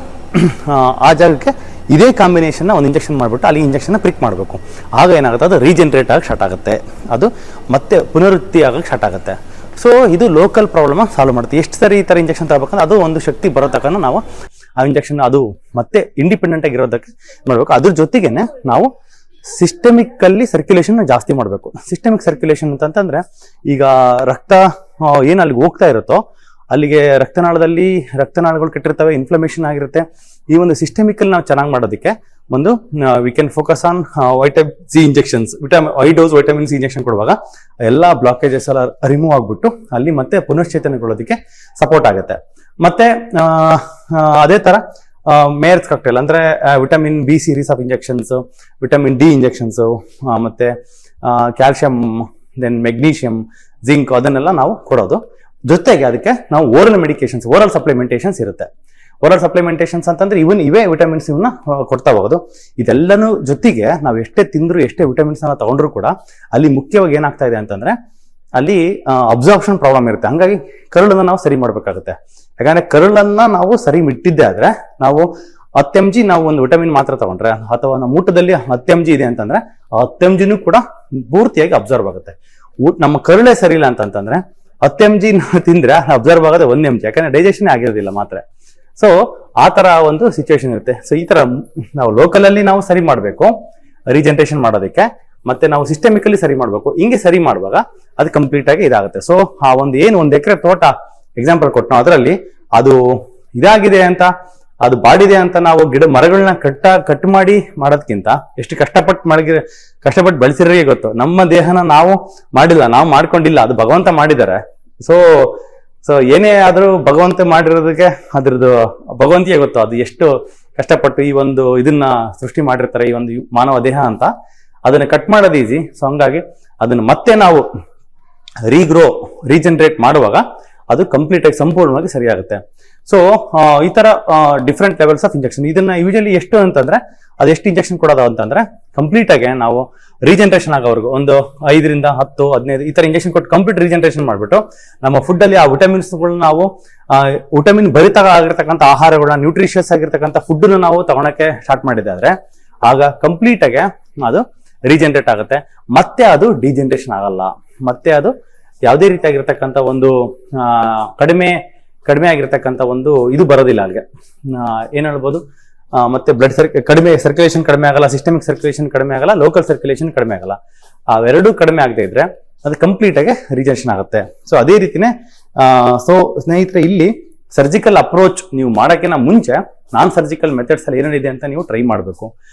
ಆ ಜಾಗಕ್ಕೆ ಇದೇ ಕಾಂಬಿನೇಷನ್ನ ಒಂದು ಇಂಜೆಕ್ಷನ್ ಮಾಡಿಬಿಟ್ಟು ಅಲ್ಲಿ ಇಂಜೆಕ್ಷನ್ನ ಪ್ರಿಕ್ ಮಾಡಬೇಕು. ಆಗ ಏನಾಗುತ್ತೆ, ಅದು ರೀಜನರೇಟ್ ಆಗಿ ಸ್ಟಾರ್ಟ್ ಆಗುತ್ತೆ, ಅದು ಮತ್ತೆ ಪುನರುತ್ತಿ ಆಗಕ್ಕೆ ಸ್ಟಾರ್ಟ್ ಆಗುತ್ತೆ. ಸೊ ಇದು ಲೋಕಲ್ ಪ್ರಾಬ್ಲಮ್ ಸಾಲ್ವ್ ಮಾಡುತ್ತೆ. ಎಷ್ಟು ಸರಿ ಈ ಥರ ಇಂಜೆಕ್ಷನ್ ತಗೋಬೇಕಂದ್ರೆ ಅದು ಒಂದು ಶಕ್ತಿ ಬರೋ ತನಕ ನಾವು ಆ ಇಂಜೆಕ್ಷನ್ ಅದು ಮತ್ತೆ ಇಂಡಿಪೆಂಡೆಂಟ್ ಆಗಿರೋದಕ್ಕೆ ಮಾಡಬೇಕು. ಅದ್ರ ಜೊತೆಗೇನೆ ನಾವು ಸಿಸ್ಟಮಿಕಲ್ಲಿ ಸರ್ಕ್ಯುಲೇಷನ್ ಜಾಸ್ತಿ ಮಾಡಬೇಕು. ಸಿಸ್ಟಮಿಕ್ ಸರ್ಕ್ಯುಲೇಷನ್ ಅಂತಂದರೆ, ಈಗ ರಕ್ತ ಏನು ಅಲ್ಲಿಗೆ ಹೋಗ್ತಾ ಇರುತ್ತೋ ಅಲ್ಲಿಗೆ ರಕ್ತನಾಳಗಳು ಕೆಟ್ಟಿರ್ತವೆ, ಇನ್ಫ್ಲಮೇಷನ್ ಆಗಿರುತ್ತೆ. ಈ ಒಂದು ಸಿಸ್ಟಮಿಕಲ್ ನಾವು ಚೆನ್ನಾಗಿ ಮಾಡೋದಕ್ಕೆ ಒಂದು we can focus on vitamin C injections, high dose vitamin C injection ಕೊಡುವಾಗ ಎಲ್ಲ ಬ್ಲಾಕೇಜಸ್ ಎಲ್ಲ ರಿಮೂವ್ ಆಗ್ಬಿಟ್ಟು ಅಲ್ಲಿ ಮತ್ತೆ ಪುನಶ್ಚೇತನಗೊಳ್ಳೋದಕ್ಕೆ ಸಪೋರ್ಟ್ ಆಗುತ್ತೆ. ಮತ್ತೆ ಅದೇ ತರ ಮೇಯರ್ಸ್ ಕಾಕ್ಟೇಲ್ ಅಂದ್ರೆ vitamin B series of injections, vitamin D injections, ಮತ್ತೆ ಕ್ಯಾಲ್ಸಿಯಂ, ದೆನ್ ಮೆಗ್ನೀಷಿಯಂ, ಜಿಂಕ್ ಅದನ್ನೆಲ್ಲ ನಾವು ಕೊಡೋದು. ಜೊತೆಗೆ ಅದಕ್ಕೆ ನಾವು ಓರಲ್ ಮೆಡಿಕೇಶನ್ಸ್, ಓರಲ್ ಸಪ್ಲಿಮೆಂಟೇಷನ್ಸ್ ಇರುತ್ತೆ. ಓರಲ್ ಸಪ್ಲಿಮೆಂಟೇಷನ್ಸ್ ಅಂತಂದ್ರೆ ಇವೇ ವಿಟಮಿನ್ಸ್ ಇವನ್ನ ಕೊಡ್ತಾ ಹೋಗೋದು. ಇದೆಲ್ಲನೂ ಜೊತೆಗೆ ನಾವು ಎಷ್ಟೇ ತಿಂದ್ರು ಎಷ್ಟೇ ವಿಟಮಿನ್ಸ್ ಅನ್ನ ತಗೊಂಡ್ರು ಕೂಡ ಅಲ್ಲಿ ಮುಖ್ಯವಾಗಿ ಏನಾಗ್ತಾ ಇದೆ ಅಂತಂದ್ರೆ ಅಲ್ಲಿ ಅಬ್ಸಾರ್ಪ್ಷನ್ ಪ್ರಾಬ್ಲಮ್ ಇರುತ್ತೆ. ಹಂಗಾಗಿ ಕರುಳನ್ನ ನಾವು ಸರಿ ಮಾಡ್ಬೇಕಾಗುತ್ತೆ. ಯಾಕಂದ್ರೆ ಕರುಳನ್ನ ನಾವು ಸರಿ ಇಟ್ಟಿದ್ದೆ ಆದ್ರೆ ನಾವು 10 mg ನಾವು ಒಂದು ವಿಟಮಿನ್ ಮಾತ್ರ ತಗೊಂಡ್ರೆ ಅಥವಾ ನಮ್ಮ ಊಟದಲ್ಲಿ 10 mg ಇದೆ ಅಂತಂದ್ರೆ 10 mgನೂ ಕೂಡ ಪೂರ್ತಿಯಾಗಿ ಅಬ್ಸರ್ವ್ ಆಗುತ್ತೆ. ನಮ್ಮ ಕರುಳೇ ಸರಿ ಇಲ್ಲ ಅಂತಂದ್ರೆ 10 mg ತಿಂದ್ರೆ ಅಬ್ಸರ್ವ್ ಆಗೋದು 1 mg, ಯಾಕಂದ್ರೆ ಡೈಜೆಷನ್ ಆಗಿರೋದಿಲ್ಲ ಮಾತ್ರ. ಸೊ ಆ ತರ ಒಂದು ಸಿಚುವೇಶನ್ ಇರುತ್ತೆ. ಸೊ ಈ ತರ ನಾವು ಲೋಕಲ್ ಅಲ್ಲಿ ನಾವು ಸರಿ ಮಾಡಬೇಕು ರೀಜನರೇಷನ್ ಮಾಡೋದಕ್ಕೆ, ಮತ್ತೆ ನಾವು ಸಿಸ್ಟಮಿಕಲಿ ಸರಿ ಮಾಡಬೇಕು. ಹಿಂಗೆ ಸರಿ ಮಾಡುವಾಗ ಅದು ಕಂಪ್ಲೀಟ್ ಆಗಿ ಇದಾಗುತ್ತೆ. ಸೊ ಆ ಒಂದು ಎಕರೆ ತೋಟ ಎಕ್ಸಾಂಪಲ್ ಕೊಟ್ಟು ನಾವು ಅದರಲ್ಲಿ ಅದು ಇದಾಗಿದೆ ಅಂತ, ಅದು ಬಾಡಿದೆ ಅಂತ ನಾವು ಮರಗಳನ್ನ ಕಟ್ ಮಾಡಿ ಮಾಡೋದಕ್ಕಿಂತ ಎಷ್ಟು ಕಷ್ಟಪಟ್ಟು ಬೆಳೆಸಿರೋರಿಗೆ ಗೊತ್ತು. ನಮ್ಮ ದೇಹನ ನಾವು ಮಾಡಿಲ್ಲ, ನಾವು ಮಾಡ್ಕೊಂಡಿಲ್ಲ, ಅದು ಭಗವಂತ ಮಾಡಿದ್ದಾರೆ. ಸೊ ಏನೇ ಆದ್ರೂ ಭಗವಂತ ಮಾಡಿರೋದಕ್ಕೆ ಅದ್ರದ್ದು ಭಗವಂತಿಗೆ ಗೊತ್ತು ಅದು ಎಷ್ಟು ಕಷ್ಟಪಟ್ಟು ಈ ಒಂದು ಇದನ್ನ ಸೃಷ್ಟಿ ಮಾಡಿರ್ತಾರೆ, ಈ ಒಂದು ಮಾನವ ದೇಹ ಅಂತ. ಅದನ್ನ ಕಟ್ ಮಾಡೋದು ಈಸಿ. ಸೊ ಹಂಗಾಗಿ ಅದನ್ನ ಮತ್ತೆ ನಾವು ರೀಜನರೇಟ್ ಮಾಡುವಾಗ ಅದು ಕಂಪ್ಲೀಟ್ ಆಗಿ ಸಂಪೂರ್ಣವಾಗಿ ಸರಿಯಾಗುತ್ತೆ. ಸೊ ಈ ತರ ಡಿಫ್ರೆಂಟ್ ಲೆವೆಲ್ಸ್ ಆಫ್ ಇಂಜೆಕ್ಷನ್. ಇದನ್ನ ಯೂಶಲಿ ಎಷ್ಟು ಅಂತಂದ್ರೆ ಅದೆಷ್ಟು ಇಂಜೆಕ್ಷನ್ ಕೊಡೋದು ಅಂತಂದ್ರೆ ಕಂಪ್ಲೀಟ್ ಆಗಿ ನಾವು ರೀಜನರೇಷನ್ ಆಗೋವರೆಗೂ ಒಂದು 5 ರಿಂದ 10, 15 ಈ ತರ ಇಂಜೆಕ್ಷನ್ ಕೊಟ್ಟು ಕಂಪ್ಲೀಟ್ ರೀಜನರೇಷನ್ ಮಾಡ್ಬಿಟ್ಟು ನಮ್ಮ ಫುಡ್ ಅಲ್ಲಿ ಆ ವಿಟಮಿನ್ಸ್ಗಳನ್ನ ನಾವು ವಿಟಮಿನ್ ಭರಿತ ಆಗಿರ್ತಕ್ಕಂಥ ಆಹಾರಗಳನ್ನ, ನ್ಯೂಟ್ರಿಷಿಯಸ್ ಆಗಿರ್ತಕ್ಕಂಥ ಫುಡ್ ನಾವು ತಗೊಳಕ್ಕೆ ಸ್ಟಾರ್ಟ್ ಮಾಡಿದಾದ್ರೆ ಆಗ ಕಂಪ್ಲೀಟ್ ಆಗಿ ಅದು ರೀಜನರೇಟ್ ಆಗುತ್ತೆ. ಮತ್ತೆ ಅದು ಡಿಜನರೇಷನ್ ಆಗಲ್ಲ. ಮತ್ತೆ ಅದು ಯಾವುದೇ ರೀತಿಯಾಗಿರ್ತಕ್ಕಂಥ ಒಂದು ಕಡಿಮೆ ಆಗಿರ್ತಕ್ಕಂಥ ಒಂದು ಇದು ಬರೋದಿಲ್ಲ ಅಲ್ಲಿಗೆ. ಏನ್ ಹೇಳ್ಬೋದು, ಮತ್ತೆ ಬ್ಲಡ್ ಸರ್ಕ್ಯುಲೇಷನ್ ಕಡಿಮೆ ಆಗಲ್ಲ, ಸಿಸ್ಟಮಿಕ್ ಸರ್ಕ್ಯುಲೇಷನ್ ಕಡಿಮೆ ಆಗಲ್ಲ, ಲೋಕಲ್ ಸರ್ಕ್ಯುಲೇಷನ್ ಕಡಿಮೆ ಆಗಲ್ಲ. ಅವೆರಡೂ ಕಡಿಮೆ ಆಗದೆ ಇದ್ರೆ ಅದು ಕಂಪ್ಲೀಟ್ ಆಗಿ ರಿಜೆಕ್ಷನ್ ಆಗುತ್ತೆ. ಸೊ ಅದೇ ರೀತಿನೇ ಸೊ ಸ್ನೇಹಿತರೆ, ಇಲ್ಲಿ ಸರ್ಜಿಕಲ್ ಅಪ್ರೋಚ್ ನೀವು ಮಾಡೋಕ್ಕಿಂತ ಮುಂಚೆ ನಾನ್ ಸರ್ಜಿಕಲ್ ಮೆಥಡ್ಸ್ ಅಲ್ಲಿ ಏನೇನಿದೆ ಅಂತ ನೀವು ಟ್ರೈ ಮಾಡಬೇಕು.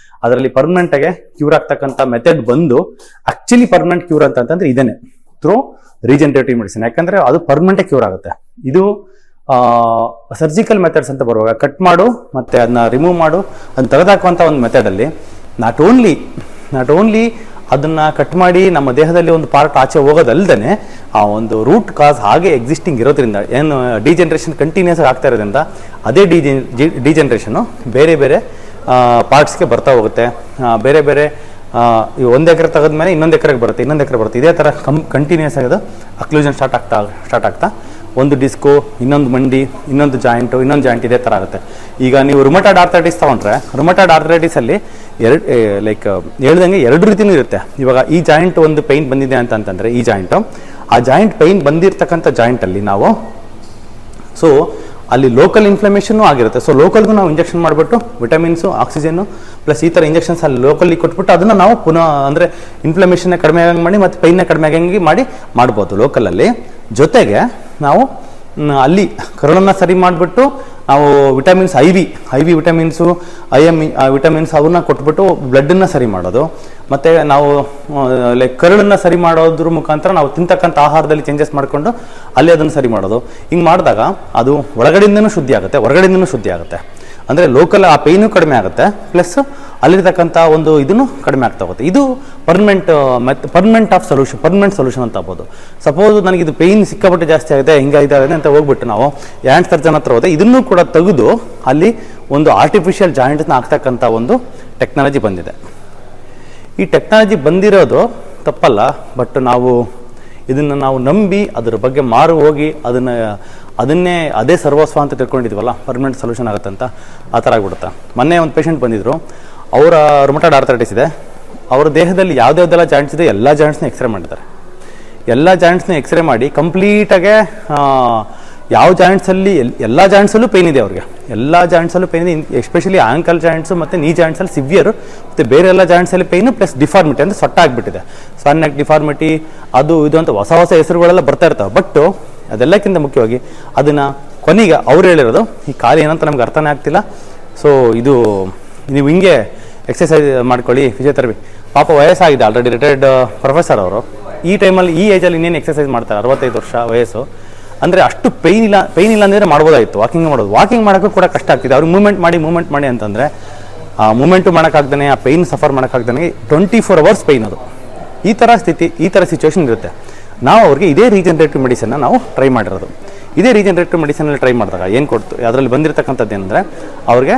ಅದರಲ್ಲಿ ಪರ್ಮನೆಂಟ್ ಆಗಿ ಕ್ಯೂರ್ ಆಗ್ತಕ್ಕಂಥ ಮೆಥಡ್ ಬಂದು ಆಕ್ಚುಲಿ ಪರ್ಮನೆಂಟ್ ಕ್ಯೂರ್ ಅಂತಂದ್ರೆ ಇದೇನೆ, ಥ್ರೂ ರೀಜನರೇಟಿವ್ ಮೆಡಿಸಿನ್. ಯಾಕಂದ್ರೆ ಅದು ಪರ್ಮನೆಂಟ್ ಕ್ಯೂರ್ ಆಗುತ್ತೆ. ಇದು ಸರ್ಜಿಕಲ್ ಮೆಥಡ್ಸ್ ಅಂತ ಬರುವಾಗ ಕಟ್ ಮಾಡು ಮತ್ತೆ ಅದನ್ನ ರಿಮೂವ್ ಮಾಡು ಅದನ್ನ ತೆಗೆದಾಕುವಂತ ಒಂದು ಮೆಥಡ್ ಅಲ್ಲಿ ನಾಟ್ ಓನ್ಲಿ ಅದನ್ನ ಕಟ್ ಮಾಡಿ ನಮ್ಮ ದೇಹದಲ್ಲಿ ಒಂದು ಪಾರ್ಟ್ ಆಚೆ ಹೋಗೋದಲ್ದೇನೆ ಆ ಒಂದು ರೂಟ್ ಕಾಸ್ ಹಾಗೆ ಎಕ್ಸಿಸ್ಟಿಂಗ್ ಇರೋದ್ರಿಂದ ಏನು ಡಿಜನರೇಷನ್ ಕಂಟಿನ್ಯೂಸ್ ಆಗ್ತಾ ಇರೋದ್ರಿಂದ ಅದೇ ಡಿಜನರೇಷನ್ ಬೇರೆ ಬೇರೆ ಪಾರ್ಟ್ಸ್ಗೆ ಬರ್ತಾ ಹೋಗುತ್ತೆ. ಬೇರೆ ಬೇರೆ 1 ಎಕರೆ ತೆಗೆದ್ಮೇಲೆ ಇನ್ನೊಂದು ಎಕರೆಗೆ ಬರುತ್ತೆ, ಇದೇ ತರ ಕಂಟಿನ್ಯೂಸ್ ಆಗೋದು ಅಕ್ಲೂಷನ್ ಸ್ಟಾರ್ಟ್ ಆಗ್ತಾ ಒಂದು ಡಿಸ್ಕು, ಇನ್ನೊಂದು ಮಂಡಿ, ಇನ್ನೊಂದು ಜಾಯಿಂಟ್ ಇದೇ ತರ ಆಗುತ್ತೆ. ಈಗ ನೀವು ರುಮಟಾಯ್ಡ್ ಆರ್ಥರೈಟಿಸ್ ತಗೊಂಡ್ರೆ ರುಮಟಾಯ್ಡ್ ಆರ್ಥರೈಟಿಸ್ ಅಲ್ಲಿ ಹೇಳ್ದಂಗೆ 2 ರೀತಿನೂ ಇರುತ್ತೆ. ಇವಾಗ ಈ ಜಾಯಿಂಟ್ ಒಂದು ಪೈನ್ ಬಂದಿದೆ ಅಂತಂದ್ರೆ ಈ ಜಾಯಿಂಟ್ ಪೈನ್ ಬಂದಿರತಕ್ಕಂಥ ಜಾಯಿಂಟ್ ಅಲ್ಲಿ ನಾವು ಸೊ ಅಲ್ಲಿ ಲೋಕಲ್ ಇನ್ಫ್ಲಮೇಷನ್ ಆಗಿರುತ್ತೆ. ಸೊ ಲೋಕಲ್ಗೂ ನಾವು ಇಂಜೆಕ್ಷನ್ ಮಾಡಿಬಿಟ್ಟು ವಿಟಮಿನ್ಸು, ಆಕ್ಸಿಜನ್ ಪ್ಲಸ್ ಈ ಥರ ಇಂಜೆಕ್ಷನ್ಸ್ ಅಲ್ಲಿ ಲೋಕಲ್ಲಿ ಕೊಟ್ಬಿಟ್ಟು ಅದನ್ನು ನಾವು ಪುನಃ ಅಂದರೆ ಇನ್ಫ್ಲಮೇಷನ್ನ ಕಡಿಮೆ ಆಗಂಗೆ ಮಾಡಿ ಮತ್ತು ಪೈನ್ನ ಕಡಿಮೆ ಆಗಂಗೆ ಮಾಡ್ಬೋದು ಲೋಕಲಲ್ಲಿ. ಜೊತೆಗೆ ನಾವು ಅಲ್ಲಿ ಕರುಳನ್ನು ಸರಿ ಮಾಡಿಬಿಟ್ಟು ನಾವು vitamins I V vitamins, vitamins ಅವನ್ನ ಕೊಟ್ಬಿಟ್ಟು ಬ್ಲಡ್ಡನ್ನು ಸರಿ ಮಾಡೋದು. ಮತ್ತು ನಾವು ಕರುಳನ್ನು ಸರಿ ಮಾಡೋದ್ರ ಮುಖಾಂತರ ನಾವು ತಿಂತಕ್ಕಂಥ ಆಹಾರದಲ್ಲಿ ಚೇಂಜಸ್ ಮಾಡಿಕೊಂಡು ಅಲ್ಲಿ ಅದನ್ನು ಸರಿ ಮಾಡೋದು. ಹಿಂಗೆ ಮಾಡಿದಾಗ ಅದು ಒಳಗಡೆಯಿಂದನೂ ಶುದ್ಧಿ ಆಗುತ್ತೆ, ಹೊರಗಡೆಯಿಂದನೂ ಶುದ್ಧಿ ಆಗುತ್ತೆ. ಅಂದರೆ ಲೋಕಲ್ ಆ ಪೇಯ್ನು ಕಡಿಮೆ ಆಗುತ್ತೆ, ಪ್ಲಸ್ ಅಲ್ಲಿರ್ತಕ್ಕಂಥ ಒಂದು ಇದನ್ನು ಕಡಿಮೆ ಆಗ್ತಾ ಹೋಗುತ್ತೆ. ಇದು ಪರ್ಮನೆಂಟ್ ಸೊಲ್ಯೂಷನ್ ಅಂತ ಆಗ್ಬೋದು. ಸಪೋಸ್ ನನಗೆ ಇದು ಪೇಯ್ನ್ ಸಿಕ್ಕಾಪಟ್ಟೆ ಜಾಸ್ತಿ ಆಗಿದೆ, ಹಿಂಗಾಗಿದೆ ಅಂತ ಹೋಗ್ಬಿಟ್ಟು ನಾವು ಹ್ಯಾಂಡ್ ಸರ್ಜನ್ ಹತ್ರ ಹೋದೆ, ಇದನ್ನು ಕೂಡ ತೆಗೆದು ಅಲ್ಲಿ ಒಂದು ಆರ್ಟಿಫಿಷಿಯಲ್ ಜಾಯಿಂಟ್ನ ಹಾಕ್ತಕ್ಕಂಥ ಒಂದು ಟೆಕ್ನಾಲಜಿ ಬಂದಿದೆ. ಈ ಟೆಕ್ನಾಲಜಿ ಬಂದಿರೋದು ತಪ್ಪಲ್ಲ, ಬಟ್ ಇದನ್ನು ನಾವು ನಂಬಿ ಅದ್ರ ಬಗ್ಗೆ ಮಾರು ಹೋಗಿ ಅದೇ ಸರ್ವಸ್ವ ಅಂತ ತಿಳ್ಕೊಂಡಿದ್ವಲ್ಲ, ಪರ್ಮನೆಂಟ್ ಸೊಲ್ಯೂಷನ್ ಆಗುತ್ತಂತ ಆ ಥರ ಆಗ್ಬಿಡುತ್ತೆ. ಮೊನ್ನೆ ಒಂದು ಪೇಷಂಟ್ ಬಂದಿದ್ರು, ಅವರ ರುಮಟಾಯ್ಡ್ ಆರ್ಥರೈಟಿಸ್ ಇದೆ, ಅವರ ದೇಹದಲ್ಲಿ ಯಾವುದ್ಯಾವ್ದೆಲ್ಲ ಜಾಯಿಂಟ್ಸ್ ಇದೆ ಎಲ್ಲ ಜಾಯಿಂಟ್ಸ್ನ ಎಕ್ಸ್ರೇ ಮಾಡಿದ್ದಾರೆ. ಎಲ್ಲ ಜಾಯಿಂಟ್ಸ್ನ ಎಕ್ಸ್ರೇ ಮಾಡಿ ಕಂಪ್ಲೀಟಾಗೆ ಯಾವ ಜಾಯಿಂಟ್ಸಲ್ಲಿ ಎಲ್ಲ ಜಾಯಿಂಟ್ಸಲ್ಲೂ ಪೇನ್ ಇದೆ ಅವ್ರಿಗೆ, ಎಲ್ಲ ಜಾಯಿಂಟ್ಸಲ್ಲೂ ಪೇನ್ ಇದೆ. ಎಸ್ಪೆಷಲಿ ಆಂಕಲ್ ಜಾಯಿಂಟ್ಸು ಮತ್ತು ನೀ ಜಾಯಿಂಟ್ಸಲ್ಲಿ ಸಿವಿಯರ್, ಮತ್ತು ಬೇರೆ ಎಲ್ಲ ಜಾಯಿಂಟ್ಸಲ್ಲಿ ಪೇನು ಪ್ಲಸ್ ಡಿಫಾರ್ಮಿಟಿ ಅಂದರೆ ಸೊಟ್ಟ ಆಗಿಬಿಟ್ಟಿದೆ. ಸನ್ ನೆಕ್ ಡಿಫಾರ್ಮಿಟಿ ಅದು ಇದು ಅಂತ ಹೊಸ ಹೆಸರುಗಳೆಲ್ಲ ಬರ್ತಾ ಇರ್ತವೆ. ಬಟ್ ಅದೆಲ್ಲಕ್ಕಿಂತ ಮುಖ್ಯವಾಗಿ ಅದನ್ನು ಕೊನೆಗೆ ಅವ್ರು ಹೇಳಿರೋದು ಈ ಕಾಲು ಏನಂತ ನಮ್ಗೆ ಅರ್ಥನೇ ಆಗ್ತಿಲ್ಲ. ಸೊ ಇದು ನೀವು ಹಿಂಗೆ ಎಕ್ಸಸೈಸ್ ಮಾಡ್ಕೊಳ್ಳಿ ಫಿಸಿಯೋಥೆರಪಿ. ಪಾಪ ವಯಸ್ಸಾಗಿದೆ, ಆಲ್ರೆಡಿ ರಿಟೈರ್ಡ್ ಪ್ರೊಫೆಸರ್ ಅವರು. ಈ ಟೈಮಲ್ಲಿ ಈ ಏಜಲ್ಲಿ ಇನ್ನೇನು ಎಕ್ಸಸೈಸ್ ಮಾಡ್ತಾರೆ, 65 ವರ್ಷ ವಯಸ್ಸು. ಅಂದರೆ ಅಷ್ಟು ಪೈನ್ ಇಲ್ಲ ಅಂದರೆ ಮಾಡ್ಬೋದಾಯಿತು, ವಾಕಿಂಗ್ ಮಾಡೋಕ್ಕೂ ಕೂಡ ಕಷ್ಟ ಆಗ್ತಿದೆ. ಅವ್ರಿಗೆ ಮೂವ್ಮೆಂಟ್ ಮಾಡಿ ಅಂತಂದರೆ ಆ ಮೂವ್ಮೆಂಟು ಮಾಡೋಕ್ಕಾಗ್ದೇ, ಆ ಪೈನ್ ಸಫರ್ ಮಾಡೋಕ್ಕಾಗ್ದೇ 24 hours ಪೈನ್ ಅದು. ಈ ಥರ ಸ್ಥಿತಿ, ಈ ಥರ ಸಿಚುವೇಶನ್ ಇರುತ್ತೆ. ನಾವು ಅವ್ರಿಗೆ ಇದೇ ರೀಜನರೇಟಿವ್ ಮೆಡಿಸನ್ನ ನಾವು ಟ್ರೈ ಮಾಡಿರೋದು. ಇದೇ ರೀಜನರೇಟಿವ್ ಮೆಡಿಸನಲ್ಲಿ ಟ್ರೈ ಮಾಡಿದಾಗ ಏನು ಕೊಡ್ತು, ಅದರಲ್ಲಿ ಬಂದಿರತಕ್ಕಂಥದ್ದು ಏನಂದರೆ ಅವ್ರಿಗೆ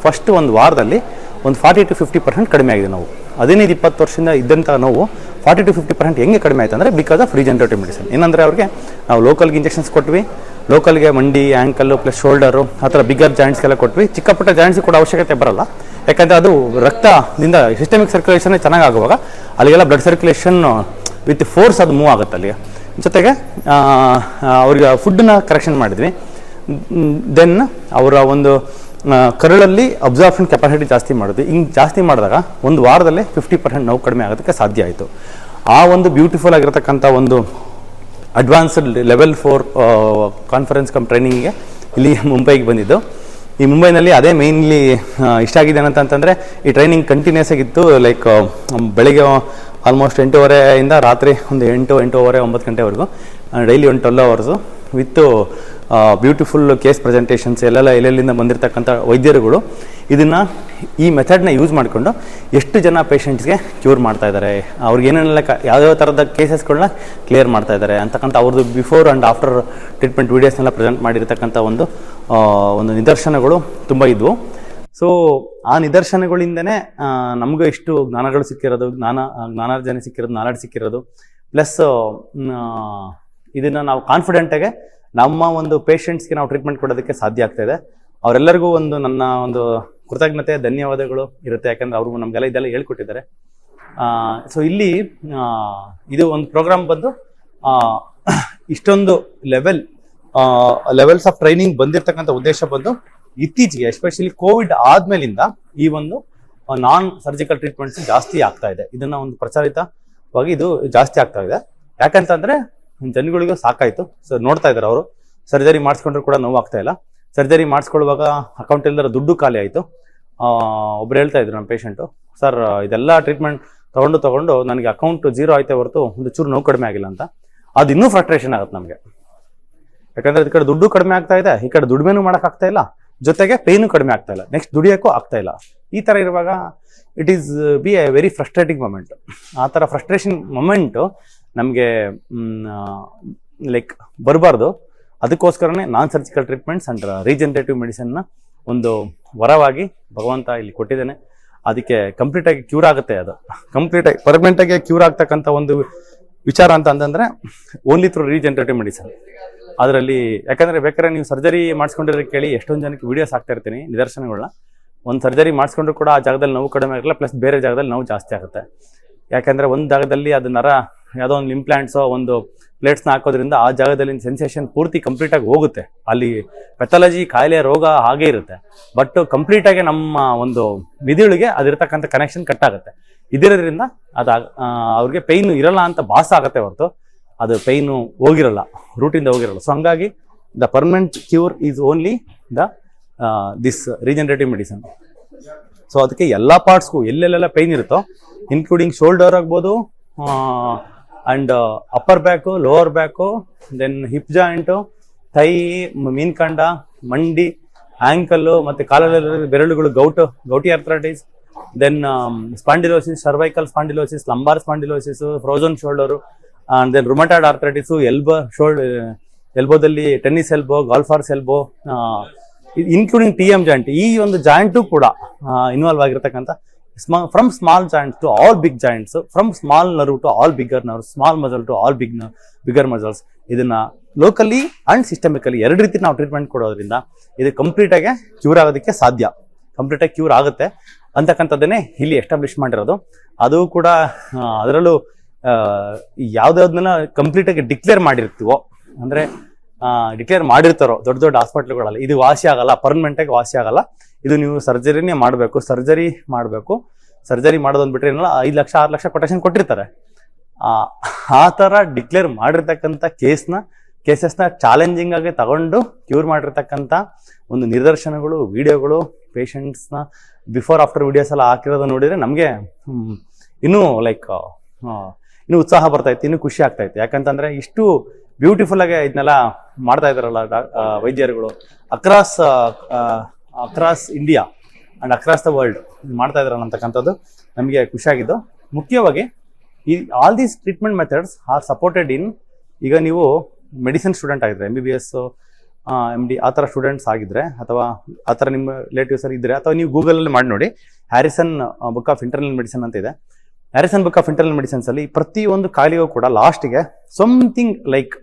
ಫಸ್ಟ್ ಒಂದು ವಾರದಲ್ಲಿ ಒಂದು 40 to 50% ಕಡಿಮೆ ಆಗಿದೆ ನೋವು. 15-20 ವರ್ಷದಿಂದ ಇದ್ದಂಥ ನೋವು 40 to 50% ಹೆಂಗೆ ಕಡಿಮೆ ಆಯ್ತು ಅಂದರೆ ಬಿಕಾಸ್ ಆಫ್ ರೀಜನರೇಟಿವ್ ಮೆಡಿಸಿನ್. ಏನಂದರೆ ಅವ್ರಿಗೆ ನಾವು ಲೋಕಲ್ಗೆ ಇಂಜೆಕ್ಷನ್ಸ್ ಕೊಟ್ವಿ, ಲೋಕಲ್ಗೆ ಮಂಡಿ, ಆ್ಯಂಕಲ್ಲು ಪ್ಲಸ್ ಶೋಲ್ಡರು ಆ ಥರ ಬಿಗ್ಗರ್ ಜಾಯಿಂಟ್ಸ್ಗೆಲ್ಲ ಕೊಟ್ವಿ. ಚಿಕ್ಕ ಪುಟ್ಟ ಜಾಯಿಂಟ್ಸ್ಗೆ ಕೂಡ ಅವಶ್ಯಕತೆ ಬರಲ್ಲ, ಯಾಕಂದರೆ ಅದು ರಕ್ತದಿಂದ ಸಿಸ್ಟಮಿಕ್ ಸರ್ಕ್ಯುಲೇಷನ್ ಚೆನ್ನಾಗಾಗುವಾಗ ಅಲ್ಲಿಗೆಲ್ಲ ಬ್ಲಡ್ ಸರ್ಕ್ಯುಲೇಷನ್ ವಿತ್ ಫೋರ್ಸ್ ಅದು ಮೂವ್ ಆಗುತ್ತೆ ಅಲ್ಲಿಗೆ. ಜೊತೆಗೆ ಅವ್ರಿಗೆ ಫುಡ್ಡನ್ನ ಕರೆಕ್ಷನ್ ಮಾಡಿದ್ವಿ. ದೆನ್ ಅವರ ಒಂದು ಕರಳಲ್ಲಿ ಅಬ್ಸಾರ್ಪ್ಷನ್ ಕೆಪಾಸಿಟಿ ಜಾಸ್ತಿ ಮಾಡಿದ್ವಿ. ಹಿಂಗೆ ಜಾಸ್ತಿ ಮಾಡಿದಾಗ ಒಂದು ವಾರದಲ್ಲೇ 50% ನೋವು ಕಡಿಮೆ ಆಗೋದಕ್ಕೆ ಸಾಧ್ಯ ಆಯಿತು. ಆ ಒಂದು ಬ್ಯೂಟಿಫುಲ್ ಆಗಿರತಕ್ಕಂಥ ಒಂದು ಅಡ್ವಾನ್ಸ್ಡ್ ಲೆವೆಲ್ 4 ಕಾನ್ಫರೆನ್ಸ್ ಕಮ್ ಟ್ರೈನಿಂಗಿಗೆ ಇಲ್ಲಿ ಮುಂಬೈಗೆ ಬಂದಿದ್ದು. ಈ ಮುಂಬೈನಲ್ಲಿ ಅದೇ ಮೇನ್ಲಿ ಇಷ್ಟ ಆಗಿದೆ ಏನಂತಂದರೆ ಈ ಟ್ರೈನಿಂಗ್ ಕಂಟಿನ್ಯೂಸ್ ಆಗಿತ್ತು. ಲೈಕ್ ಬೆಳಗ್ಗೆ ಆಲ್ಮೋಸ್ಟ್ 8:30 ರಾತ್ರಿ ಒಂದು 8-9 ಗಂಟೆವರೆಗೂ ಡೈಲಿ ಒಂದು 12 hours with beautiful case presentations ಎಲ್ಲೆಲ್ಲಿಂದ ಬಂದಿರತಕ್ಕಂಥ ವೈದ್ಯರುಗಳು ಇದನ್ನು ಈ ಮೆಥಡ್ನ ಯೂಸ್ ಮಾಡಿಕೊಂಡು ಎಷ್ಟು ಜನ ಪೇಷಂಟ್ಸ್ಗೆ ಕ್ಯೂರ್ ಮಾಡ್ತಾ ಇದ್ದಾರೆ, ಅವ್ರಿಗೆ ಏನೇನೆಲ್ಲ ಯಾವ್ಯಾವ ಥರದ ಕೇಸಸ್ಗಳನ್ನ ಕ್ಲಿಯರ್ ಮಾಡ್ತಾ ಇದ್ದಾರೆ ಅಂತಕ್ಕಂಥ ಅವ್ರದ್ದು ಬಿಫೋರ್ ಆ್ಯಂಡ್ ಆಫ್ಟರ್ ಟ್ರೀಟ್ಮೆಂಟ್ ವೀಡಿಯೋಸ್ನೆಲ್ಲ ಪ್ರೆಸೆಂಟ್ ಮಾಡಿರ್ತಕ್ಕಂಥ ಒಂದು ನಿದರ್ಶನಗಳು ತುಂಬ ಇದ್ವು. ಸೊ ಆ ನಿದರ್ಶನಗಳಿಂದನೇ ನಮಗೂ ಇಷ್ಟು ಜ್ಞಾನಗಳು ಸಿಕ್ಕಿರೋದು, ಜ್ಞಾನಾರ್ಜನೆ ಸಿಕ್ಕಿರೋದು, ನಾಲೆಡ್ಜ್ ಸಿಕ್ಕಿರೋದು. ಪ್ಲಸ್ ಇದನ್ನು ನಾವು ಕಾನ್ಫಿಡೆಂಟಾಗೆ ನಮ್ಮ ಒಂದು ಪೇಷಂಟ್ಸ್ಗೆ ನಾವು ಟ್ರೀಟ್ಮೆಂಟ್ ಕೊಡೋದಕ್ಕೆ ಸಾಧ್ಯ ಆಗ್ತಾ ಇದೆ. ಅವರೆಲ್ಲರಿಗೂ ನನ್ನ ಒಂದು ಕೃತಜ್ಞತೆ, ಧನ್ಯವಾದಗಳು ಇರುತ್ತೆ. ಯಾಕಂದರೆ ಅವರು ನಮಗೆಲ್ಲ ಇದೆಲ್ಲ ಹೇಳ್ಕೊಟ್ಟಿದ್ದಾರೆ. ಸೊ ಇಲ್ಲಿ ಇದು ಒಂದು ಪ್ರೋಗ್ರಾಮ್ ಬಂದು ಇಷ್ಟೊಂದು ಲೆವೆಲ್ಸ್ ಆಫ್ ಟ್ರೈನಿಂಗ್ ಬಂದಿರತಕ್ಕಂಥ ಉದ್ದೇಶ ಬಂದು ಇತ್ತೀಚೆಗೆ ಎಸ್ಪೆಷಲಿ ಕೋವಿಡ್ ಆದ್ಮೇಲಿಂದ ಈ ಒಂದು ನಾನ್ ಸರ್ಜಿಕಲ್ ಟ್ರೀಟ್ಮೆಂಟ್ಸ್ ಜಾಸ್ತಿ ಆಗ್ತಾ ಇದೆ. ಇದನ್ನ ಒಂದು ಪ್ರಚಲಿತವಾಗಿ ಇದು ಜಾಸ್ತಿ ಆಗ್ತಾ ಇದೆ. ಯಾಕಂತಂದ್ರೆ ಜನಗಳಿಗೂ ಸಾಕಾಯ್ತು. ಸೊ ನೋಡ್ತಾ ಇದ್ದಾರೆ, ಅವರು ಸರ್ಜರಿ ಮಾಡಿಸ್ಕೊಂಡ್ರು ಕೂಡ ನೋವು ಆಗ್ತಾ ಇಲ್ಲ. ಸರ್ಜರಿ ಮಾಡಿಸ್ಕೊಳ್ಳುವಾಗ ಅಕೌಂಟ್ ಇಲ್ದರ ದುಡ್ಡು ಖಾಲಿ ಆಯಿತು. ಒಬ್ರು ಹೇಳ್ತಾ ಇದ್ರು ನಮ್ಮ ಪೇಷಂಟು, ಸರ್ ಇದೆಲ್ಲ ಟ್ರೀಟ್ಮೆಂಟ್ ತಗೊಂಡು ನನಗೆ ಅಕೌಂಟ್ 0 ಆಯ್ತೇ ಹೊರತು ಒಂದು ಚೂರು ನೋವು ಕಡಿಮೆ ಆಗಿಲ್ಲ ಅಂತ. ಅದು ಇನ್ನೂ ಫ್ರಸ್ಟ್ರೇಷನ್ ಆಗುತ್ತೆ ನಮಗೆ. ಯಾಕಂದ್ರೆ ಈ ಕಡೆ ದುಡ್ಡು ಕಡಿಮೆ ಆಗ್ತಾ ಇದೆ, ಈ ಕಡೆ ದುಡಿಮೆನೂ ಮಾಡೋಕ್ಕಾಗ್ತಾ ಇಲ್ಲ, ಜೊತೆಗೆ ಪೇನು ಕಡಿಮೆ ಆಗ್ತಾ ಇಲ್ಲ, ನೆಕ್ಸ್ಟ್ ದುಡಿಯೋಕ್ಕೂ ಆಗ್ತಾ ಇಲ್ಲ. ಈ ಥರ ಇರುವಾಗ it is B A very frustrating moment. ಆ ಥರ ಫ್ರಸ್ಟ್ರೇಷನ್ ಮೊಮೆಂಟು ನಮಗೆ ಲೈಕ್ ಬರಬಾರ್ದು. ಅದಕ್ಕೋಸ್ಕರನೇ ನಾನ್ ಸರ್ಜಿಕಲ್ ಟ್ರೀಟ್ಮೆಂಟ್ಸ್ ಅಂಡ್ ರೀಜನರೇಟಿವ್ ಮೆಡಿಸಿನ್ನ ಒಂದು ವರವಾಗಿ ಭಗವಂತ ಇಲ್ಲಿ ಕೊಟ್ಟಿದ್ದೇನೆ. ಅದಕ್ಕೆ ಕಂಪ್ಲೀಟಾಗಿ ಕ್ಯೂರ್ ಆಗುತ್ತೆ. ಅದು ಕಂಪ್ಲೀಟಾಗಿ ಪರ್ಮನೆಂಟಾಗಿ ಕ್ಯೂರ್ ಆಗ್ತಕ್ಕಂಥ ಒಂದು ವಿಚಾರ ಅಂತಂದರೆ ಓನ್ಲಿ ಥ್ರೂ ರೀಜನರೇಟಿವ್ ಮೆಡಿಸಿನ್. ಅದರಲ್ಲಿ ಯಾಕಂದರೆ ಬೇಕಾದ್ರೆ ನೀವು ಸರ್ಜರಿ ಮಾಡಿಸ್ಕೊಂಡಿರೋ ಕೇಳಿ ಎಷ್ಟೊಂದು ಜನಕ್ಕೆ ವೀಡಿಯೋಸ್ ಹಾಕ್ತಾ ಇರ್ತೀನಿ ನಿದರ್ಶನಗಳನ್ನ. ಒಂದು ಸರ್ಜರಿ ಮಾಡಿಸ್ಕೊಂಡ್ರು ಕೂಡ ಆ ಜಾಗದಲ್ಲಿ ನೋವು ಕಡಿಮೆ ಆಗಿರಲ್ಲ, ಪ್ಲಸ್ ಬೇರೆ ಜಾಗದಲ್ಲಿ ನೋವು ಜಾಸ್ತಿ ಆಗುತ್ತೆ. ಯಾಕಂದರೆ ಒಂದು ಜಾಗದಲ್ಲಿ ಅದು ನರ ಯಾವುದೋ ಒಂದು ಇಂಪ್ಲಾಂಟ್ಸೋ ಒಂದು ಪ್ಲೇಟ್ಸ್ನ ಹಾಕೋದ್ರಿಂದ ಆ ಜಾಗದಲ್ಲಿ ಸೆನ್ಸೇಷನ್ ಪೂರ್ತಿ ಕಂಪ್ಲೀಟಾಗಿ ಹೋಗುತ್ತೆ. ಅಲ್ಲಿ ಪೆಥಾಲಜಿ, ಕಾಯಿಲೆ, ರೋಗ ಹಾಗೇ ಇರುತ್ತೆ. ಬಟ್ ಕಂಪ್ಲೀಟಾಗಿ ನಮ್ಮ ಒಂದು ಮಿದುಳಿಗೆ ಅದಿರ್ತಕ್ಕಂಥ ಕನೆಕ್ಷನ್ ಕಟ್ ಆಗುತ್ತೆ. ಇದಿರೋದ್ರಿಂದ ಅದು ಅವ್ರಿಗೆ ಪೈನು ಇರಲ್ಲ ಅಂತ ಭಾಸ ಆಗುತ್ತೆ ಹೊರತು ಅದು ಪೈನು ಹೋಗಿರಲ್ಲ, ರೂಟಿಂದ ಹೋಗಿರಲ್ಲ. ಸೊ ಹಂಗಾಗಿ the permanent cure is only this regenerative medicine. So ಅದಕ್ಕೆ ಎಲ್ಲ ಪಾರ್ಟ್ಸ್ಗೂ ಎಲ್ಲೆಲ್ಲೆಲ್ಲ ಪೈನ್ ಇರುತ್ತೋ, ಇನ್ಕ್ಲೂಡಿಂಗ್ ಶೋಲ್ಡರ್ ಆಗ್ಬೋದು, and upper back, lower back, then hip joint, thigh, ಮೀನ್ಕಂಡ, ಮಂಡಿ, ಆಂಕಲ್ಲು, ಮತ್ತು ಕಾಲಲ್ಲಿ ಬೆರಳುಗಳು, gouty arthritis, then spondylosis, cervical spondylosis, lumbar spondylosis, frozen shoulder, and then rheumatoid arthritis, ಎಲ್ಬೋದಲ್ಲಿ tennis elbow, golfer's elbow, including TM joint. ಈ ಒಂದು ಜಾಯಿಂಟು ಕೂಡ ಇನ್ವಾಲ್ವ್ ಆಗಿರ್ತಕ್ಕಂಥ from small joints to all big joints, from small nerve to all bigger nerve, small muscle to all bigger muscles. ಇದನ್ನ ಲೋಕಲಿ ಅಂಡ್ ಸಿಸ್ಟಮಿಕಲಿ ಎರಡು ರೀತಿ ನಾವು ಟ್ರೀಟ್ಮೆಂಟ್ ಕೊಡೋದ್ರಿಂದ ಇದು ಕಂಪ್ಲೀಟಾಗಿ ಕ್ಯೂರ್ ಆಗೋದಕ್ಕೆ ಸಾಧ್ಯ, ಕಂಪ್ಲೀಟಾಗಿ ಕ್ಯೂರ್ ಆಗುತ್ತೆ ಅಂತಕ್ಕಂಥದ್ದನ್ನೇ ಇಲ್ಲಿ ಎಸ್ಟಾಬ್ಲಿಷ್ ಮಾಡಿರೋದು. ಅದು ಕೂಡ ಅದರಲ್ಲೂ ಯಾವುದಾದನ್ನ ಕಂಪ್ಲೀಟಾಗಿ ಡಿಕ್ಲೇರ್ ಮಾಡಿರ್ತೀವೋ, ಅಂದರೆ ಡಿಕ್ಲೇರ್ ಮಾಡಿರ್ತಾರೋ ದೊಡ್ಡ ದೊಡ್ಡ ಹಾಸ್ಪಿಟ್ಲ್ಗಳಲ್ಲಿ, ಇದು ವಾಸಿ ಆಗಲ್ಲ, ಪರ್ಮನೆಂಟಾಗಿ ವಾಸಿ ಆಗಲ್ಲ, ಇದು ನೀವು ಸರ್ಜರಿನೇ ಮಾಡಬೇಕು, ಸರ್ಜರಿ ಮಾಡೋದೊಂದು ಬಿಟ್ಟರೆ ಏನಲ್ಲ 5 ಲಕ್ಷ 6 ಲಕ್ಷ ಕೊಟೇಶನ್ ಕೊಟ್ಟಿರ್ತಾರೆ. ಆ ಥರ ಡಿಕ್ಲೇರ್ ಮಾಡಿರ್ತಕ್ಕಂಥ ಕೇಸ್ನ ಕೇಸಸ್ನ ಚಾಲೆಂಜಿಂಗ್ ಆಗಿ ತಗೊಂಡು ಕ್ಯೂರ್ ಮಾಡಿರ್ತಕ್ಕಂಥ ಒಂದು ನಿದರ್ಶನಗಳು, ವಿಡಿಯೋಗಳು, ಪೇಷಂಟ್ಸ್ನ ಬಿಫೋರ್ ಆಫ್ಟರ್ ವಿಡಿಯೋಸ್ ಎಲ್ಲ ಹಾಕಿರೋದು ನೋಡಿದರೆ ನಮಗೆ ಇನ್ನೂ ಲೈಕ್ ಇನ್ನೂ ಉತ್ಸಾಹ ಬರ್ತಾಯಿತ್ತು, ಇನ್ನೂ ಖುಷಿ ಆಗ್ತಾಯಿತ್ತು. ಯಾಕಂತಂದರೆ ಇಷ್ಟು ಬ್ಯೂಟಿಫುಲ್ಲಾಗಿ ಇದನ್ನೆಲ್ಲ ಮಾಡ್ತಾ ಇದ್ದಾರಲ್ಲ ವೈದ್ಯರುಗಳು across India and across the world ಮಾಡ್ತಾ ಇದ್ದಾರಲ್ಲ ಅಂತಕ್ಕಂಥದ್ದು ನಮಗೆ ಖುಷಿಯಾಗಿದ್ದು. ಮುಖ್ಯವಾಗಿ all these treatment methods are supported in, ಈಗ ನೀವು ಮೆಡಿಸಿನ್ ಸ್ಟೂಡೆಂಟ್ ಆಗಿದ್ರೆ, MBBS MD ಆ ಥರ ಸ್ಟೂಡೆಂಟ್ಸ್ ಆಗಿದ್ರೆ, ಅಥವಾ ಆ ಥರ ನಿಮ್ಮ ರಿಲೇಟಿವ್ಸಲ್ಲಿ ಇದ್ದರೆ, ಅಥವಾ ನೀವು ಗೂಗಲಲ್ಲಿ ಮಾಡಿ ನೋಡಿ, Harrison book of internal medicine ಅಂತ ಇದೆ. ಹ್ಯಾರಿಸನ್ ಬುಕ್ ಆಫ್ ಇಂಟರ್ನಲ್ ಮೆಡಿಸಿನ್ಸಲ್ಲಿ ಪ್ರತಿಯೊಂದು ಕಾಯಿಲೆಗೂ ಕೂಡ ಲಾಸ್ಟಿಗೆ ಸಮಥಿಂಗ್ ಲೈಕ್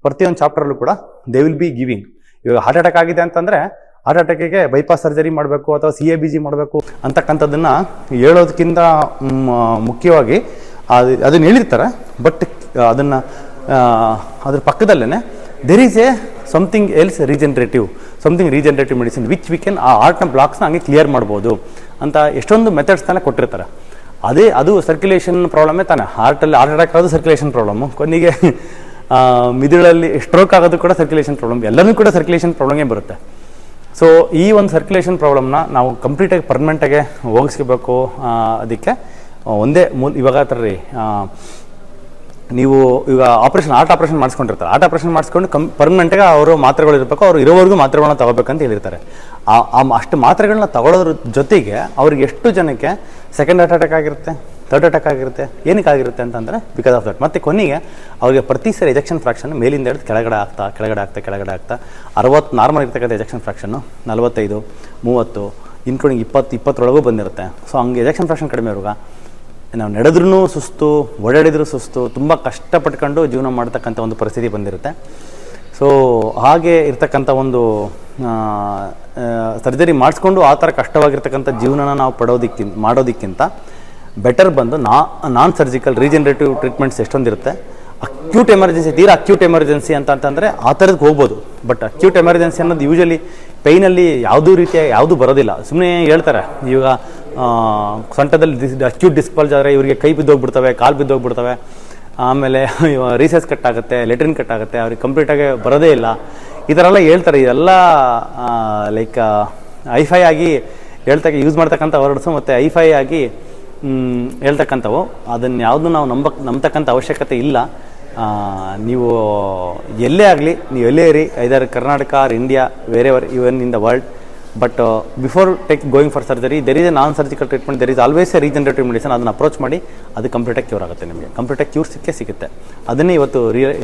ಪ್ರತಿಯೊಂದು ಚಾಪ್ಟರ್ಲ್ಲೂ ಕೂಡ ದೇ ವಿಲ್ ಬಿ ಗಿವಿಂಗ್. ಇವಾಗ ಹಾರ್ಟ್ ಅಟ್ಯಾಕ್ ಆಗಿದೆ ಅಂತಂದರೆ ಹಾರ್ಟ್ ಅಟ್ಯಾಕಿಗೆ ಬೈಪಾಸ್ ಸರ್ಜರಿ ಮಾಡಬೇಕು ಅಥವಾ CABG ಮಾಡಬೇಕು ಅಂತಕ್ಕಂಥದ್ದನ್ನು ಹೇಳೋದಕ್ಕಿಂತ ಮುಖ್ಯವಾಗಿ ಅದನ್ನು ಹೇಳಿರ್ತಾರೆ. ಬಟ್ ಅದನ್ನು ಅದ್ರ ಪಕ್ಕದಲ್ಲೇ there is a something else regenerative medicine which we can ಆ ಹಾರ್ಟ್ನ ಬ್ಲಾಕ್ಸ್ನ ಹಂಗೆ ಕ್ಲಿಯರ್ ಮಾಡ್ಬೋದು ಅಂತ ಎಷ್ಟೊಂದು ಮೆಥಡ್ಸ್ನೆಲ್ಲ ಕೊಟ್ಟಿರ್ತಾರೆ. ಅದು ಸರ್ಕ್ಯುಲೇಷನ್ ಪ್ರಾಬ್ಲಮ್ಮೇ ತಾನೆ. ಹಾರ್ಟ್ ಅಟ್ಯಾಕ್ ಆಗೋದು ಸರ್ಕ್ಯುಲೇಷನ್ ಪ್ರಾಬ್ಲಮ್ಮು, ಕೊನೆಗೆ ಮಿದುಳಲ್ಲಿ ಸ್ಟ್ರೋಕ್ ಆಗೋದು ಕೂಡ ಸರ್ಕ್ಯುಲೇಷನ್ ಪ್ರಾಬ್ಲಮ್, ಎಲ್ಲನೂ ಕೂಡ ಸರ್ಕ್ಯುಲೇಷನ್ ಪ್ರಾಬ್ಲಮ್ಗೆ ಬರುತ್ತೆ. ಸೊ ಈ ಒಂದು ಸರ್ಕ್ಯುಲೇಷನ್ ಪ್ರಾಬ್ಲಮ್ನ ನಾವು ಕಂಪ್ಲೀಟಾಗಿ ಪರ್ಮನೆಂಟಾಗಿ ಹೋಗಿಸ್ಕೋಬೇಕು. ಅದಕ್ಕೆ ಒಂದೇ ಇವಾಗ ಥರ ನೀವು ಈಗ ಹಾರ್ಟ್ ಆಪ್ರೇಷನ್ ಮಾಡಿಸ್ಕೊಂಡಿರ್ತಾರೆ. ಹಾರ್ಟ್ ಆಪ್ರೇಷನ್ ಮಾಡಿಸ್ಕೊಂಡು ಪರ್ಮನೆಂಟಾಗಿ ಅವರು ಮಾತ್ರೆಗಳು ಇರಬೇಕು, ಅವ್ರು ಇರೋವರೆಗೂ ಮಾತ್ರೆಗಳನ್ನ ತಗೋಬೇಕಂತ ಹೇಳಿರ್ತಾರೆ. ಅಷ್ಟು ಮಾತ್ರೆಗಳನ್ನ ತಗೊಳ್ಳೋದ್ರ ಜೊತೆಗೆ ಅವ್ರಿಗೆ ಎಷ್ಟು ಜನಕ್ಕೆ ಸೆಕೆಂಡ್ ಹಾರ್ಟ್ ಅಟ್ಯಾಕ್ ಆಗಿರುತ್ತೆ, ಥರ್ಡ್ ಅಟ್ಯಾಕ್ ಆಗಿರುತ್ತೆ. ಏನಕ್ಕೆ ಆಗಿರುತ್ತೆ ಅಂತಂದರೆ ಬಿಕಾಸ್ ಆಫ್ ದಟ್. ಮತ್ತು ಕೊನೆಗೆ ಅವ್ರಿಗೆ ಪ್ರತಿ ಸರಿ ಎಜೆಕ್ಷನ್ ಫ್ರಾಕ್ಷನ್ ಮೇಲಿಂದ ಹಿಡಿದು ಕೆಳಗಡೆ ಆಗ್ತಾ 60 ನಾರ್ಮಲ್ ಇರ್ತಕ್ಕಂಥ ಎಜೆಕ್ಷನ್ ಫ್ರಾಕ್ಷನ್ನು 45, 30 ಇನ್ಕ್ಲೂಡಿಂಗ್ 20 ಬಂದಿರುತ್ತೆ. ಸೊ ಹಂಗೆ ಎಜೆಕ್ಷನ್ ಫ್ರಾಕ್ಷನ್ ಕಡಿಮೆ ಇರುವಾಗ ನಾವು ನಡೆದ್ರೂ ಸುಸ್ತು, ಓಡಾಡಿದ್ರೂ ಸುಸ್ತು, ತುಂಬ ಕಷ್ಟಪಟ್ಕೊಂಡು ಜೀವನ ಮಾಡ್ತಕ್ಕಂಥ ಒಂದು ಪರಿಸ್ಥಿತಿ ಬಂದಿರುತ್ತೆ. ಸೊ ಹಾಗೆ ಇರ್ತಕ್ಕಂಥ ಒಂದು ಸರ್ಜರಿ ಮಾಡಿಸ್ಕೊಂಡು ಆ ಥರ ಕಷ್ಟವಾಗಿರ್ತಕ್ಕಂಥ ಜೀವನನ ನಾವು ಮಾಡೋದಕ್ಕಿಂತ ಬೆಟರ್ ಬಂದು ನಾನ್ ಸರ್ಜಿಕಲ್ ರೀಜನರೇಟಿವ್ ಟ್ರೀಟ್ಮೆಂಟ್ಸ್ ಎಷ್ಟೊಂದಿರುತ್ತೆ. ಅಕ್ಯೂಟ್ ಎಮರ್ಜೆನ್ಸಿ, ತೀರಾ ಅಕ್ಯೂಟ್ ಎಮರ್ಜೆನ್ಸಿ ಅಂತಂತಂದರೆ ಆ ಥರದ್ದು ಹೋಗ್ಬೋದು. ಬಟ್ ಅಕ್ಯೂಟ್ ಎಮರ್ಜೆನ್ಸಿ ಅನ್ನೋದು ಯೂಶಲಿ ಪೈನಲ್ಲಿ ಯಾವುದೂ ಬರೋದಿಲ್ಲ. ಸುಮ್ಮನೆ ಹೇಳ್ತಾರೆ ಈಗ ಸೊಂಟದಲ್ಲಿ ಅಕ್ಯೂಟ್ ಡಿಸ್ಪಲ್ಜ್ ಆದರೆ ಇವರಿಗೆ ಕೈ ಬಿದ್ದೋಗ್ಬಿಡ್ತವೆ, ಕಾಲು ಬಿದ್ದೋಗ್ಬಿಡ್ತವೆ, ಆಮೇಲೆ ರೀಸೆಸ್ ಕಟ್ ಆಗುತ್ತೆ, ಲೆಟ್ರಿನ್ ಕಟ್ ಆಗುತ್ತೆ, ಅವ್ರಿಗೆ ಕಂಪ್ಲೀಟಾಗಿ ಬರೋದೇ ಇಲ್ಲ, ಈ ಥರ ಎಲ್ಲ ಹೇಳ್ತಾರೆ. ಇದೆಲ್ಲ ಲೈಕ್ ಐಫೈ ಆಗಿ ಯೂಸ್ ಮಾಡ್ತಕ್ಕಂಥ ವರ್ಡ್ಸು ಮತ್ತು ಐಫೈ ಆಗಿ ಹೇಳ್ತಕ್ಕಂಥವು. ಅದನ್ನು ಯಾವುದೂ ನಾವು ನಂಬತಕ್ಕಂಥ ಅವಶ್ಯಕತೆ ಇಲ್ಲ. ನೀವು ಎಲ್ಲೇ ಆಗಲಿ, ನೀವು ಎಲ್ಲೇ ಇರಿ, either Karnataka or India, wherever even in the world, but before going for surgery there is a non surgical treatment, there is always a regenerative medicine. ಅದನ್ನು ಅಪ್ರೋಚ್ ಮಾಡಿ ಅದು ಕಂಪ್ಲೀಟಾಗಿ ಕ್ಯೂರ್ ಆಗುತ್ತೆ. ನಿಮಗೆ ಕಂಪ್ಲೀಟಾಗಿ ಕ್ಯೂರ್ ಸಿಗುತ್ತೆ. ಅದನ್ನೇ ಇವತ್ತು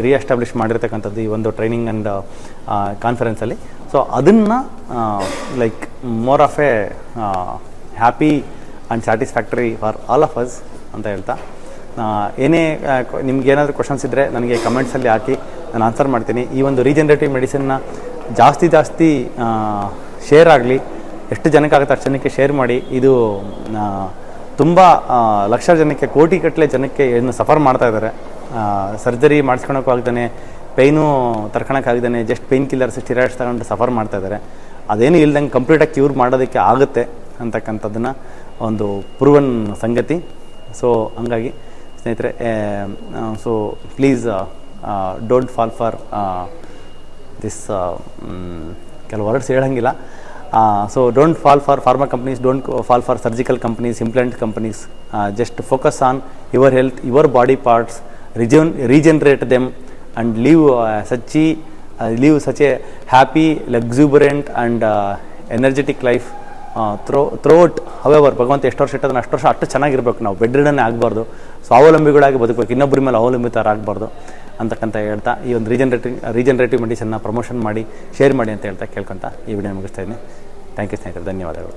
ರೀಎಸ್ಟಾಬ್ಲಿಷ್ ಮಾಡಿರ್ತಕ್ಕಂಥದ್ದು ಈ ಒಂದು ಟ್ರೈನಿಂಗ್ ಆ್ಯಂಡ್ ಕಾನ್ಫರೆನ್ಸಲ್ಲಿ. ಸೊ ಅದನ್ನು like more of A happy and satisfactory for all of us ಅಂತ ಹೇಳ್ತಾ, ಏನೇ ನಿಮ್ಗೆ ಏನಾದರೂ ಕ್ವಶನ್ಸ್ ಇದ್ದರೆ ನನಗೆ ಕಮೆಂಟ್ಸಲ್ಲಿ ಹಾಕಿ, ನಾನು ಆನ್ಸರ್ ಮಾಡ್ತೀನಿ. ಈ ಒಂದು ರೀಜನರೇಟಿವ್ ಮೆಡಿಸಿನ್ನ ಜಾಸ್ತಿ ಶೇರ್ ಆಗಲಿ, ಎಷ್ಟು ಜನಕ್ಕಾಗುತ್ತೆ ಅಷ್ಟು ಜನಕ್ಕೆ ಶೇರ್ ಮಾಡಿ. ಇದು ತುಂಬ ಲಕ್ಷ ಜನಕ್ಕೆ, ಕೋಟಿಗಟ್ಟಲೆ ಜನಕ್ಕೆ ಏನು ಸಫರ್ ಮಾಡ್ತಾ ಇದ್ದಾರೆ. ಸರ್ಜರಿ ಮಾಡಿಸ್ಕೊಳಕ್ಕೂ ಆಗ್ದೇ, ಪೈನು ತರ್ಕೊಳಕ್ಕಾಗ್ದೇ, ಜಸ್ಟ್ ಪೈನ್ ಕಿಲ್ಲರ್ಸ್, ಸ್ಟಿರಾಯ್ಡ್ಸ್ ತಗೊಂಡು ಸಫರ್ ಮಾಡ್ತಾ ಇದ್ದಾರೆ. ಅದೇನು ಇಲ್ದಂಗೆ ಕಂಪ್ಲೀಟಾಗಿ ಕ್ಯೂರ್ ಮಾಡೋದಕ್ಕೆ ಆಗುತ್ತೆ ಅಂತಕ್ಕಂಥದ್ದನ್ನು ಒಂದು ಪ್ರೂವನ್ ಸಂಗತಿ. ಸೊ ಹಂಗಾಗಿ ಸ್ನೇಹಿತರೆ, so please don't fall for this, ಕೆಲವು ವರ್ಡ್ಸ್ ಹೇಳಂಗಿಲ್ಲ. So don't fall for pharma companies, don't fall for surgical companies, implant companies. Just focus on your health, your body parts, regenerate them and live such a happy, luxuriant and energetic life throughout. However, ಭಗವಂತ ಎಷ್ಟು ವರ್ಷ ಇಟ್ಟದನ್ನ ಅಷ್ಟು ವರ್ಷ ಅಷ್ಟು ಚೆನ್ನಾಗಿರ್ಬೇಕು. ನಾವು ಬೆಡ್ ರಿಡನ್ನೇ ಆಗಬಾರ್ದು, ಸ್ವಾವಲಂಬಿಗಳಾಗಿ ಬದುಕಬೇಕು, ಇನ್ನೊಬ್ಬರ ಮೇಲೆ ಅವಲಂಬಿತರಾಗಬಾರ್ದು ಅಂತಕ್ಕಂಥ ಹೇಳ್ತಾ ಈ ಒಂದು ರೀಜನರೇಟಿವ್ ಮೆಡಿಸಿನ್ನ ಪ್ರಮೋಷನ್ ಮಾಡಿ, ಶೇರ್ ಮಾಡಿ ಅಂತ ಹೇಳ್ತಾ ಕೇಳ್ಕೊತ ಈ ವಿಡಿಯೋ ಮುಗಿಸ್ತಾ ಇದ್ದೀನಿ. ಥ್ಯಾಂಕ್ ಯು ಸ್ನೇಹಿತರೆ, ಧನ್ಯವಾದಗಳು.